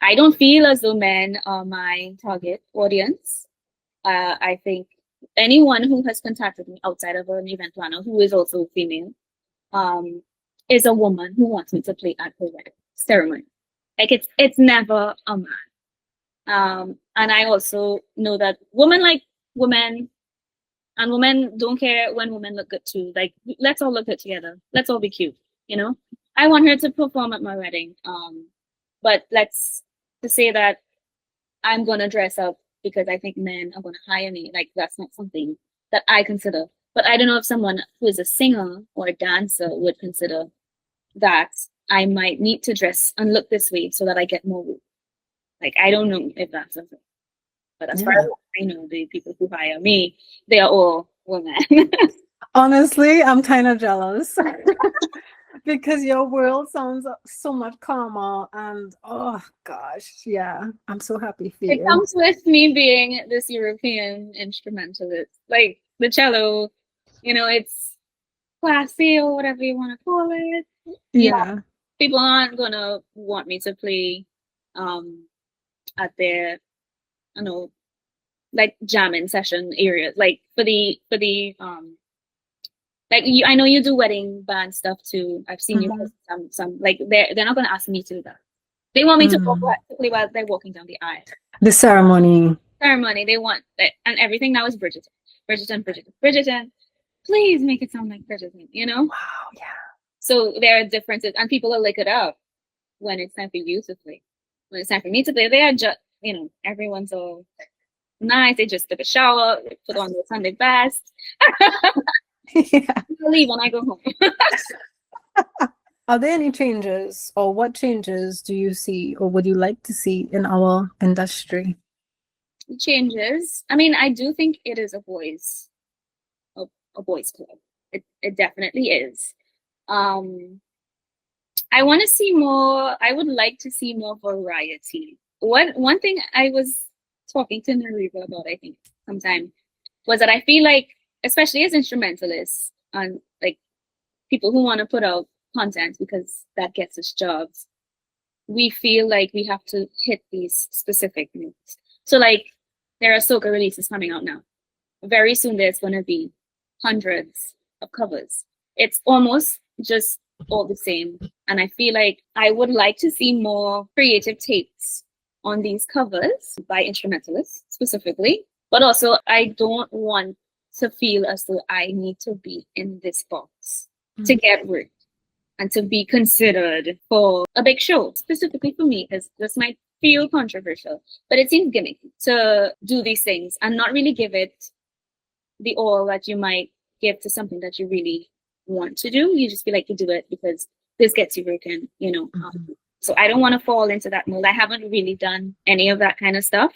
I don't feel as though men are my target audience. I think anyone who has contacted me outside of an event planner who is also female, um, is a woman who wants me to play at her wedding ceremony. Like it's never a man. And I also know that women like women, and women don't care when women look good too. Like, let's all look good together. Let's all be cute. I want her to perform at my wedding. But let's to say that I'm gonna dress up because I think men are gonna hire me. Like, that's not something that I consider. But I don't know if someone who is a singer or a dancer would consider that I might need to dress and look this way so that I get more work. Like, I don't know if that's something. But as far yeah. as I know, the people who hire me, they are all women. Honestly, I'm kind of jealous. because your world sounds so much calmer. And oh gosh, yeah, I'm so happy for It you. comes with me being this European instrumentalist. Like the cello, it's classy or whatever you want to call it. Yeah. People aren't gonna want me to play at their, I don't know, like jamming session areas. Like for the like I know you do wedding band stuff too. I've seen you Mhm. post some like they're not gonna ask me to do that. They want me to play while they're walking down the aisle. The ceremony. Ceremony, they want that, and everything now is Bridgerton. Bridgerton. Please make it sound like Bridgerton. Wow, yeah. So there are differences, and people will lick it up when it's time for you to play. When it's time for me to play, they are just, everyone's all nice. They just took a shower, they put on their Sunday best. Yeah. I'll leave when I go home. Are there any changes, or what changes do you see, or would you like to see in our industry? Changes. I mean, I do think it is a boys club. It definitely is. I want to see more. I would like to see more variety. One thing I was talking to Nariva about, I think, sometime, was that I feel like, especially as instrumentalists and like people who want to put out content because that gets us jobs, we feel like we have to hit these specific notes. So like there are soca releases coming out now. Very soon there's going to be hundreds of covers. It's almost just all the same. And I feel like I would like to see more creative takes on these covers by instrumentalists specifically. But also, I don't want to feel as though I need to be in this box to get work and to be considered for a big show, specifically for me, because this might feel controversial, but it seems gimmicky to do these things and not really give it the all that you might give to something that you really want to do. You just feel like you do it because this gets you working, So I don't want to fall into that mold. I haven't really done any of that kind of stuff,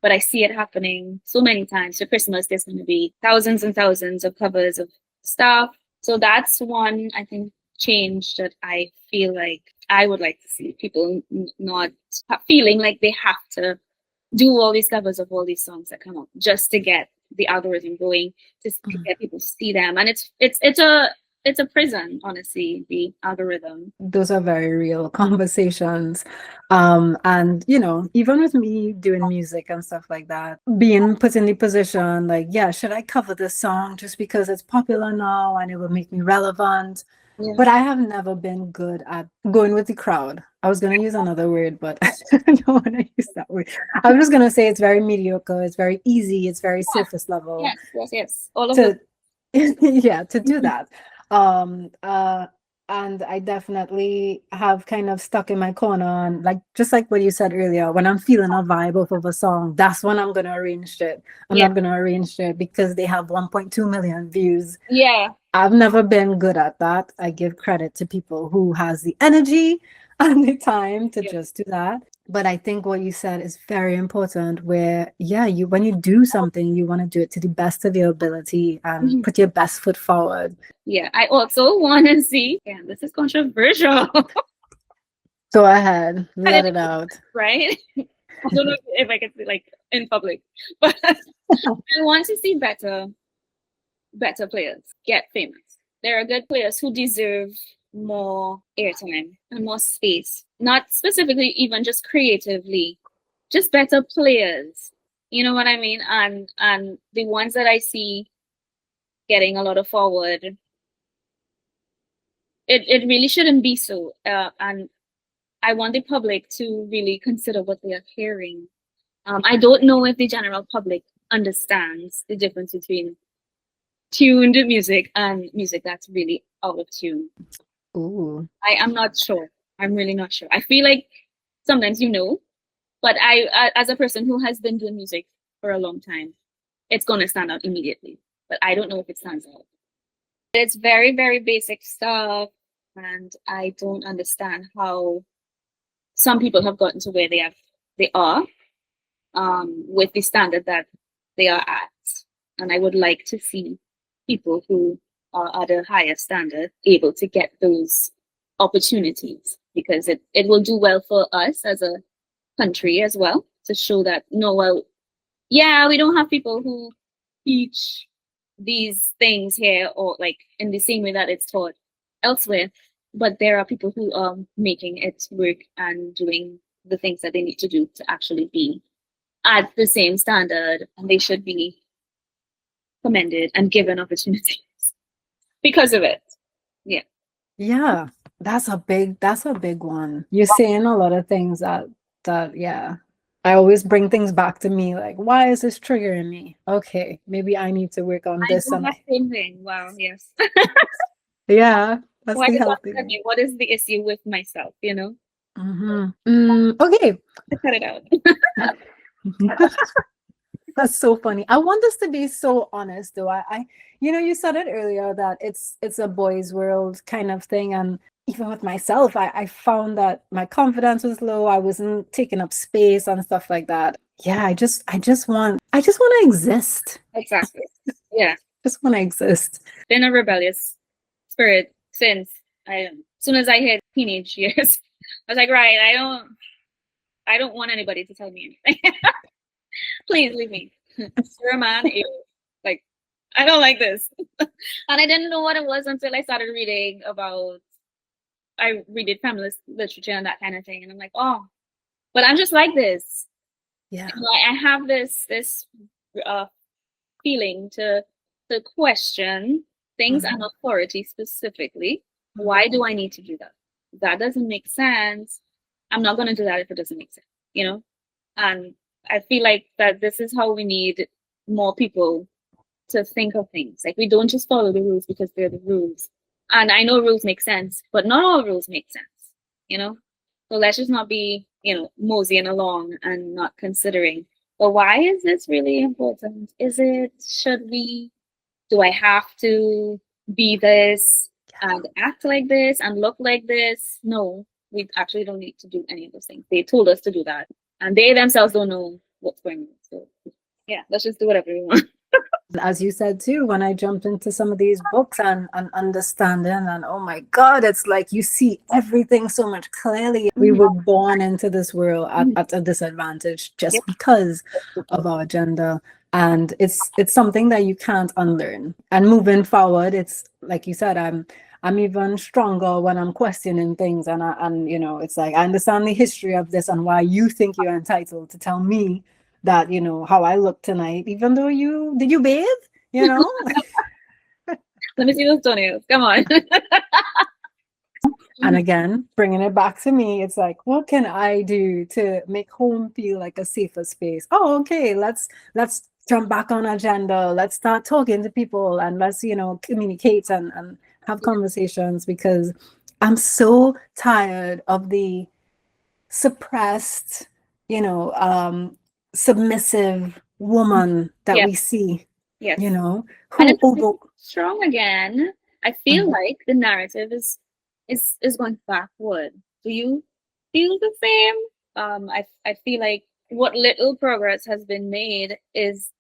but I see it happening so many times. For Christmas, there's going to be thousands and thousands of covers of stuff. So that's one, I think, change that I feel like I would like to see. People not feeling like they have to do all these covers of all these songs that come out just to get the algorithm going, to get people to see them. And it's a prison, honestly, the algorithm. Those are very real conversations. And even with me doing music and stuff like that, being put in the position like, yeah, should I cover this song just because it's popular now and it will make me relevant? Yeah. But I have never been good at going with the crowd. I was going to use another word, but I don't want to use that word. I'm just going to say it's very mediocre. It's very easy. It's very surface level. Yes. All of it. Yeah, to do that. And I definitely have kind of stuck in my corner, and just like what you said earlier, when I'm feeling a vibe off of a song, that's when I'm gonna arrange it. I'm not gonna arrange it because they have 1.2 million views. Yeah. I've never been good at that. I give credit to people who has the energy and the time to just do that. But I think what you said is very important, where when you do something, you want to do it to the best of your ability and put your best foot forward. Yeah, I also want to see, this is controversial. Go ahead, let it out. Right? I don't know if I can say like in public, but I want to see better players get famous. There are good players who deserve more airtime and more space, not specifically even just creatively, just better players. You know what I mean? And the ones that I see getting a lot of forward, it really shouldn't be so. And I want the public to really consider what they are hearing. I don't know if the general public understands the difference between tuned music and music that's really out of tune. Ooh. I am not sure. I'm really not sure. I feel like sometimes but I as a person who has been doing music for a long time, it's gonna stand out immediately. But I don't know if it stands out. It's very, very basic stuff, and I don't understand how some people have gotten to where they are, with the standard that they are at. And I would like to see people who are at a higher standard able to get those opportunities, because it will do well for us as a country as well, to show that no, well, yeah, we don't have people who teach these things here, or like in the same way that it's taught elsewhere, but there are people who are making it work and doing the things that they need to do to actually be at the same standard, and they should be commended and given opportunities because of it. Yeah. Yeah, that's a big one. You're saying a lot of things that yeah. I always bring things back to me, like, why is this triggering me? Okay, maybe I need to work on I this do and that same thing. Wow, yes. yeah, that's Why the does that healthy trigger way. me? What is the issue with myself, Okay. To cut it out. That's so funny. I want us to be so honest though. You said it earlier that it's a boys' world kind of thing. And even with myself, I found that my confidence was low. I wasn't taking up space and stuff like that. Yeah, I just want to exist. Exactly. Yeah. Just want to exist. Been a rebellious spirit since as soon as I hit teenage years. I was like, right, I don't want anybody to tell me anything. Please leave me. You're a man. Ew. Like, I don't like this. And I didn't know what it was until I started reading about, I read feminist literature and that kind of thing. And I'm like, oh, but I'm just like this. Yeah. I have this feeling to question things and authority specifically. Why do I need to do that? That doesn't make sense. I'm not going to do that if it doesn't make sense, And I feel like that this is how we need more people to think of things. Like, we don't just follow the rules because they're the rules. And I know rules make sense, but not all rules make sense. So let's just not be, moseying along and not considering, well, why is this really important? Do I have to be this and act like this and look like this? No, we actually don't need to do any of those things. They told us to do that, and they themselves don't know what's going on. So yeah, let's just do whatever we want. As you said too, when I jumped into some of these books and understanding, and oh my God, it's like you see everything so much clearly. We were born into this world at a disadvantage just because of our gender. And it's something that you can't unlearn. And moving forward, it's like you said, I'm even stronger when I'm questioning things, and it's like I understand the history of this and why you think you're entitled to tell me that how I look tonight, even though did you bathe? Let me see those toenails. Come on. And again, bringing it back to me, it's like, what can I do to make home feel like a safer space? Oh, okay, let's jump back on agenda. Let's start talking to people, and let's communicate and have conversations, because I'm so tired of the suppressed, submissive woman that we see, Yes. who And it's over strong again. I feel like the narrative is going backward. Do you feel the same? I feel like what little progress has been made is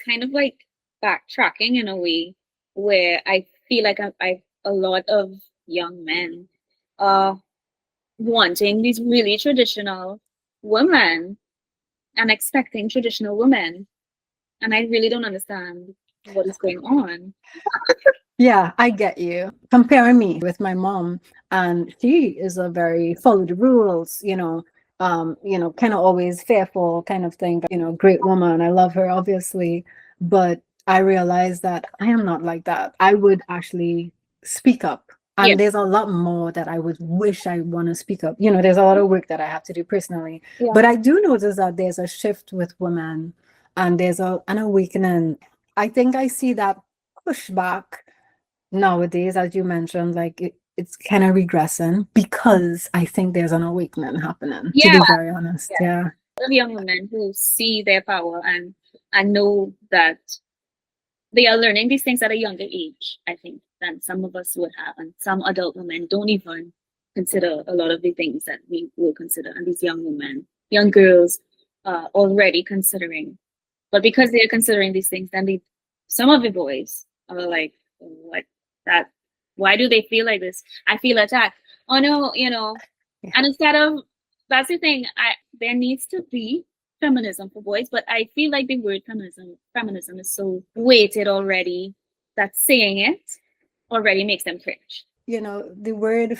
kind of like backtracking in a way, where I feel like I a lot of young men wanting these really traditional women and expecting traditional women, and I really don't understand what is going on. Yeah, I get you. Comparing me with my mom, and she is a very follow the rules, kind of always fearful kind of thing, but great woman. I love her, obviously. But I realized that I am not like that. I would actually speak up. And there's a lot more that I would wish I want to speak up. There's a lot of work that I have to do personally. Yeah. But I do notice that there's a shift with women, and there's an awakening. I think I see that pushback nowadays, as you mentioned, like it's kind of regressing, because I think there's an awakening happening, to be very honest. Yeah. Of young women who see their power and know that they are learning these things at a younger age, I think, than some of us would have. And some adult women don't even consider a lot of the things that we will consider. And these young women, young girls, already considering. But because they're considering these things, then some of the boys are like, what? Why do they feel like this? I feel attacked. Oh no, Yeah. and instead of, that's the thing, there needs to be feminism for boys, but I feel like the word feminism is so weighted already that saying it already makes them cringe. The word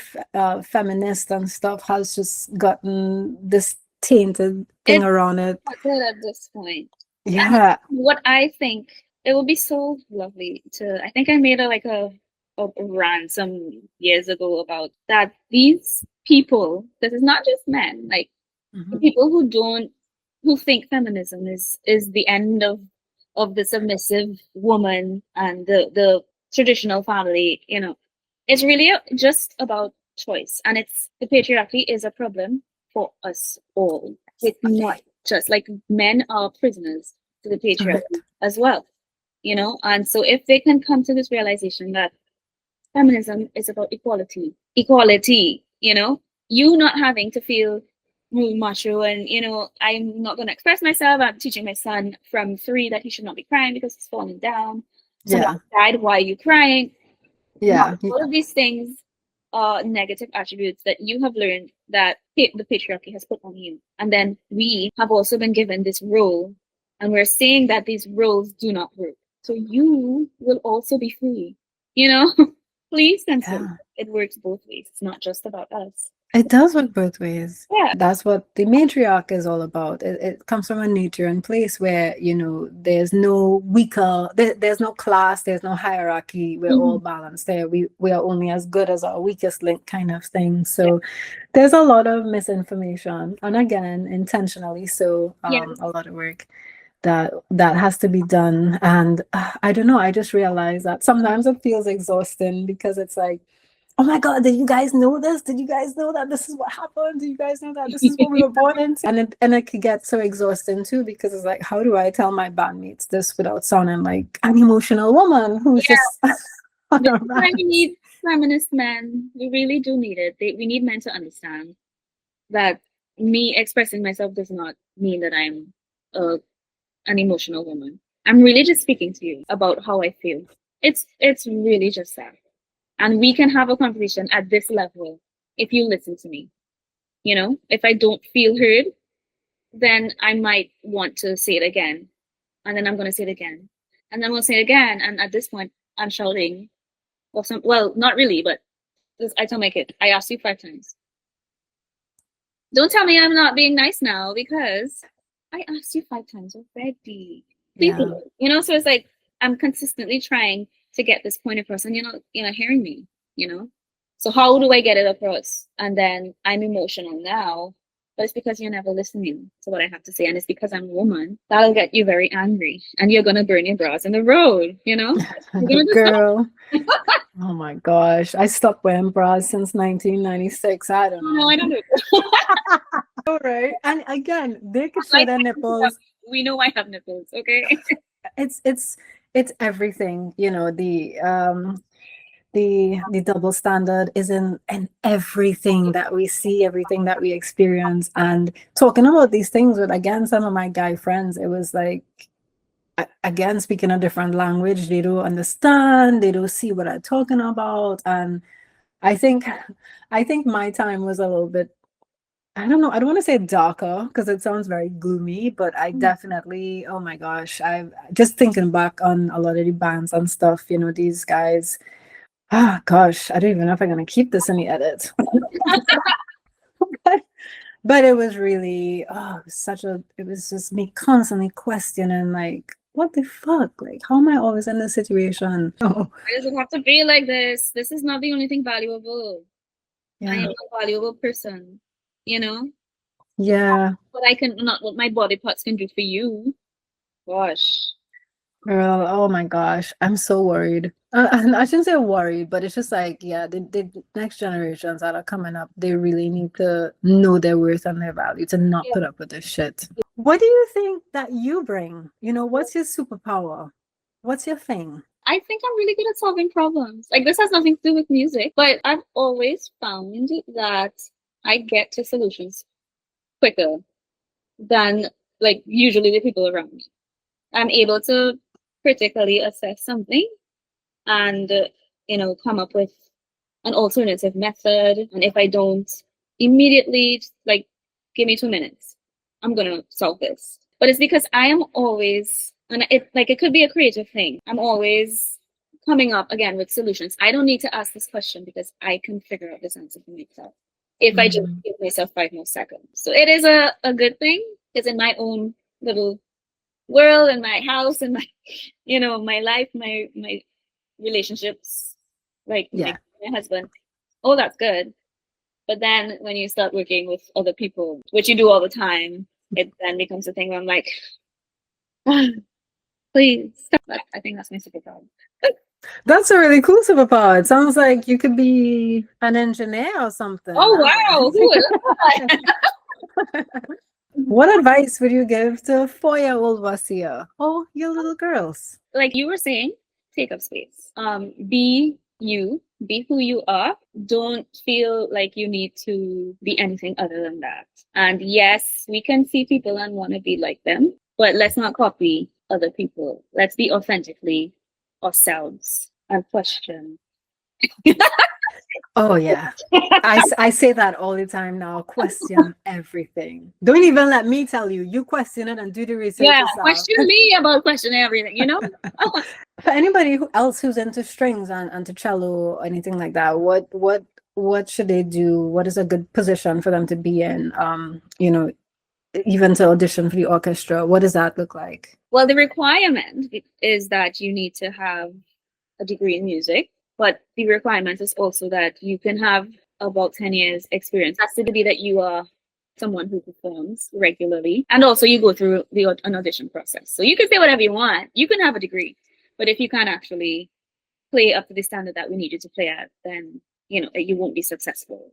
feminist and stuff has just gotten this tainted thing It's around it. not good at this point. And Yeah. what I think, it would be so lovely to, I think I made a rant some years ago about that these people, this is not just men, like the Mhm. people who think feminism is the end of the submissive woman and the traditional family, it's really just about choice, and it's the patriarchy is a problem for us all. It's not just like men are prisoners to the Correct. patriarchy as well, and so if they can come to this realization that feminism is about equality, you not having to feel really macho and, I'm not going to express myself. I'm teaching my son from 3 that he should not be crying because he's falling down. Someone Yeah. died. Why are you crying? Yeah. All of these things are negative attributes that you have learned that the patriarchy has put on you. And then we have also been given this role, and we're saying that these roles do not work. So you will also be free, you know? Please consider Yeah. it works both ways. It's not just about us. It does work both ways. Yeah. That's what the matriarch is all about. It comes from a nature and place where, there's no there's no class, there's no hierarchy. We're all Mhm. balanced there. We are only as good as our weakest link kind of thing. So there's a lot of misinformation. And again, intentionally so, Yeah. a lot of work that has to be done. And I don't know, I just realized that sometimes it feels exhausting because it's like, oh my God, did you guys know this? Did you guys know that this is what happened? Did you guys know that this is what we were born into? And it could get so exhausting too, because it's like, how do I tell my bandmates this without sounding like an emotional woman who's Yeah. just on This a is why rant? we need feminist men. We really do need it. We need men to understand that me expressing myself does not mean that I'm uh, an emotional woman. I'm really just speaking to you about how I feel. It's really just that. And we can have a conversation at this level if you listen to me. If I don't feel heard, then I might want to say it again. And then I'm going to say it again. And then we'll say it again. And at this point, I'm shouting. Well, not really, but I tell my kid, I asked you 5 times. Don't tell me I'm not being nice now because I asked you 5 times already. Please, Yeah. so it's like I'm consistently trying to get this point across, and you're not hearing me, So how do I get it across? And then I'm emotional now, but it's because you're never listening to what I have to say, and it's because I'm a woman. That'll get you very angry, and you're gonna burn your bras in the road, You're gonna do Girl. Oh my gosh. I stopped wearing bras since 1996. I don't no, know. I don't do it. All right. And again, they could show Like their nipples. we know I have nipples, okay? It's everything, the double standard is in everything that we see, everything that we experience. And talking about these things with, again, some of my guy friends, it was like, again, speaking a different language, they don't understand, they don't see what I'm talking about. And I think I think my time was a little bit, I don't know, I don't want to say darker because it sounds very gloomy, but I definitely, oh my gosh, I just thinking back on a lot of the bands and stuff, these guys. Ah, gosh, I don't even know if I'm gonna keep this in the edit. but, but it was really, it was just me constantly questioning, like, what the fuck? Like, how am I always in this situation? Oh, Why does it have to be like this? This is not the only thing valuable. I am yeah, a valuable person, you know? yeah. What I can, not what my body parts can do for you. Gosh. Girl, oh my gosh, I'm so worried. And I shouldn't say worried, but it's just like, yeah, the next generations that are coming up, they really need to know their worth and their value to not Yeah. put up with this shit. What do you think that you bring? What's your superpower? What's your thing? I think I'm really good at solving problems. Like, this has nothing to do with music, but I've always found that I get to solutions quicker than, like, usually the people around me. I'm able to critically assess something and, come up with an alternative method. And if I don't immediately, like, give me 2 minutes, I'm going to solve this. But it's because I am always, and it could be a creative thing. I'm always coming up again with solutions. I don't need to ask this question because I can figure out this answer for myself if I just give myself 5 more seconds. So it is a good thing, because in my own little world, in my house, in my, my life, my relationships, like Yeah. my husband, oh, that's good. But then when you start working with other people, which you do all the time, it then becomes a thing where I'm like, please stop. I think that's my superpower. That's a really cool superpower. It sounds like you could be an engineer or something. Oh, wow. Who would have thought? What advice would you give to a 4-year-old Wasia or your little girls? Like you were saying, take up space. Be you, be who you are. Don't feel like you need to be anything other than that. And yes, we can see people and want to be like them, but let's not copy other people. Let's be authentically ourselves and question. Oh yeah, I say that all the time now. Question everything. Don't even let me tell you. You question it and do the research yourself. Question me about questioning everything. For anybody else who's into strings and to cello or anything like that, what should they do? What is a good position for them to be in? Even to audition for the orchestra. What does that look like? Well, the requirement is that you need to have a degree in music. But the requirement is also that you can have about 10 years experience. It has to be that you are someone who performs regularly. And also you go through an audition process. So you can say whatever you want. You can have a degree. But if you can't actually play up to the standard that we need you to play at, then, you won't be successful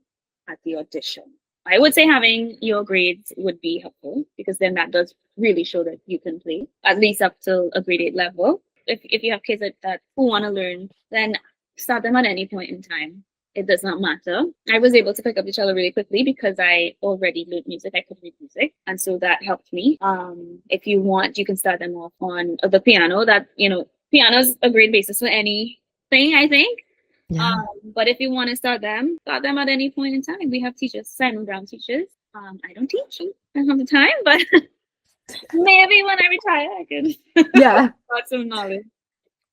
at the audition. I would say having your grades would be helpful, because then that does really show that you can play, at least up to a grade 8 level. If you have kids that who want to learn, then start them at any point in time. It does not matter. I was able to pick up the cello really quickly because I already learned music. I could read music. And so that helped me. If you want, you can start them off on the piano. That, piano's a great basis for anything, I think. Yeah. But if you want to start them at any point in time. We have teachers, Simon Brown teachers. I don't teach. I don't have the time, but maybe when I retire, I could got some knowledge.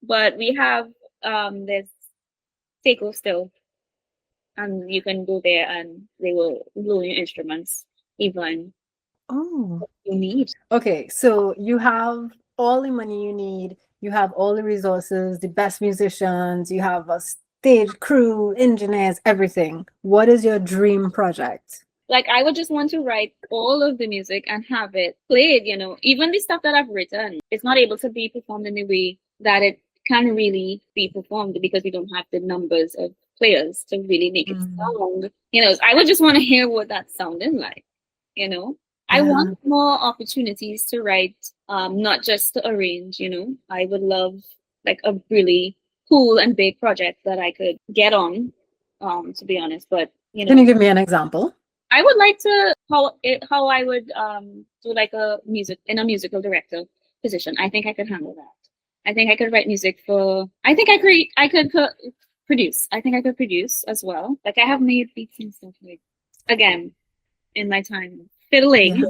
But we have this Seiko still, and you can go there and they will loan you instruments, even you need. Okay, so you have all the money you need, you have all the resources, the best musicians, you have a stage crew, engineers, everything. What is your dream project? Like, I would just want to write all of the music and have it played, even the stuff that I've written. It's not able to be performed in the way that it can really be performed, because we don't have the numbers of players to really make it sound. I would just want to hear what that's sounding like. I want more opportunities to write, not just to arrange. I would love like a really cool and big project that I could get on, to be honest. But can you give me an example? I would like to how I would do like a musical director position. I think I could handle that. I think I could write music for. I think I could produce. I think I could produce as well. Like, I have made beats and stuff, like, again, in my time fiddling. Yeah.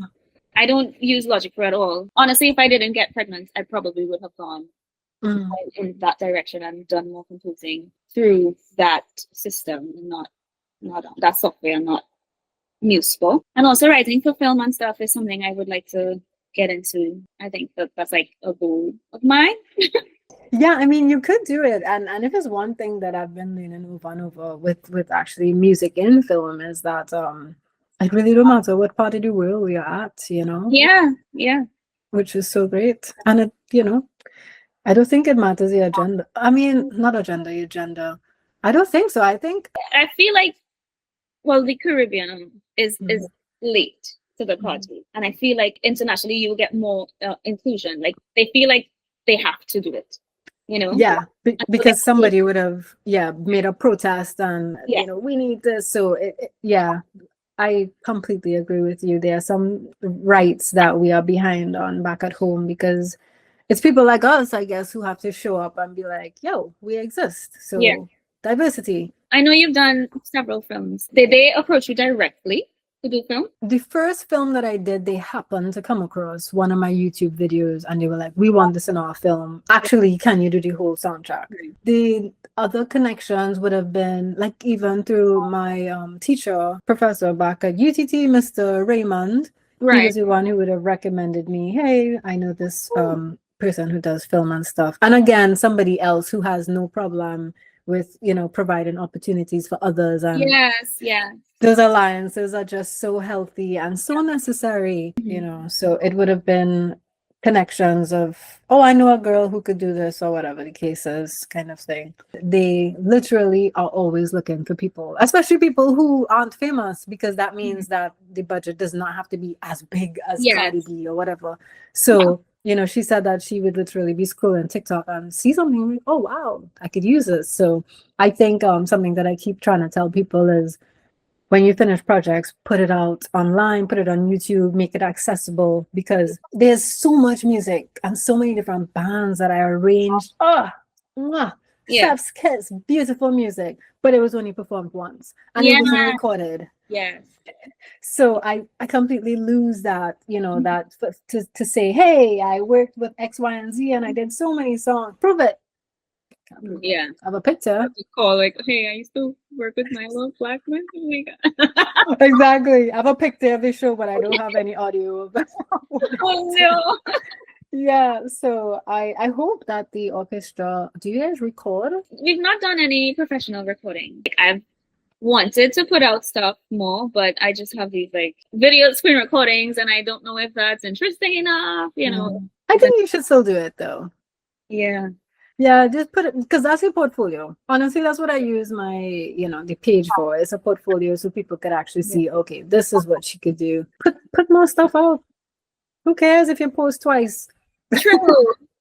I don't use Logic Pro at all. Honestly, if I didn't get pregnant, I probably would have gone in that direction and done more composing through that system, not that software, not musical. And also writing for film and stuff is something I would like to get into. I think that's like a goal of mine. Yeah, I mean, you could do it, and if it's one thing that I've been leaning over and over with actually music in film, is that it really don't matter what part of the world we are at, Yeah, which is so great. And it, I don't think it matters the agenda. I mean, not agenda, your gender. I don't think so. I feel like, well, the Caribbean is late to the party, and I feel like internationally you'll get more inclusion. Like, they feel like they have to do it. Yeah, because somebody would have made a protest and we need this. So I completely agree with you. There are some rights that we are behind on back at home, because it's people like us, I guess, who have to show up and be like, yo, we exist. So diversity, I know you've done several films. Did they approach you directly to do film? The first film that I did, they happened to come across one of my YouTube videos and they were like, we want this in our film. Actually, can you do the whole soundtrack? The other connections would have been like even through my teacher, professor back at UTT, Mr. Raymond. He was the one who would have recommended me, hey, I know this person who does film and stuff. And again, somebody else who has no problem with, providing opportunities for others. And yes. those alliances are just so healthy and so necessary, so it would have been connections of, oh, I know a girl who could do this or whatever the case is, kind of thing. They literally are always looking for people, especially people who aren't famous, because that means that the budget does not have to be as big as Cardi B or whatever. So she said that she would literally be scrolling TikTok and see something like, oh wow, I could use this. So I think something that I keep trying to tell people is, when you finish projects, put it out online, put it on YouTube, make it accessible, because there's so much music and so many different bands that I arranged. Chef's kiss, beautiful music, but it was only performed once and it wasn't recorded. Yes. So I completely lose that, that to say, hey, I worked with X, Y, and Z and I did so many songs. Prove it. Yeah. I have a picture. I call like, hey, I used to work with Milo Blackman. Oh my God. Exactly. I have a picture of the show, but I don't have any audio. Oh no. Yeah. So I hope that the orchestra, do you guys record? We've not done any professional recording. Like, I've wanted to put out stuff more, but I just have these like video screen recordings and I don't know if that's interesting enough, I think you should still do it though. Yeah, just put it, because that's your portfolio. Honestly, that's what I use my, the page for. It's a portfolio so people could actually see, okay, this is what she could do. Put more stuff out. Who cares if you post twice?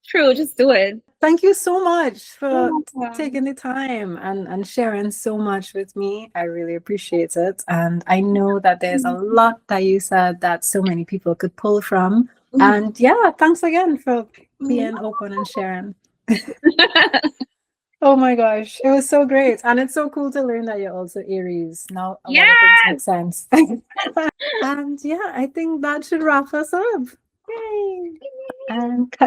True, just do it. Thank you so much for taking the time and sharing so much with me. I really appreciate it. And I know that there's a lot that you said that so many people could pull from. And thanks again for being open and sharing. Oh my gosh, it was so great. And it's so cool to learn that you're also Aries. Now a lot of things make sense. And I think that should wrap us up. Yay! And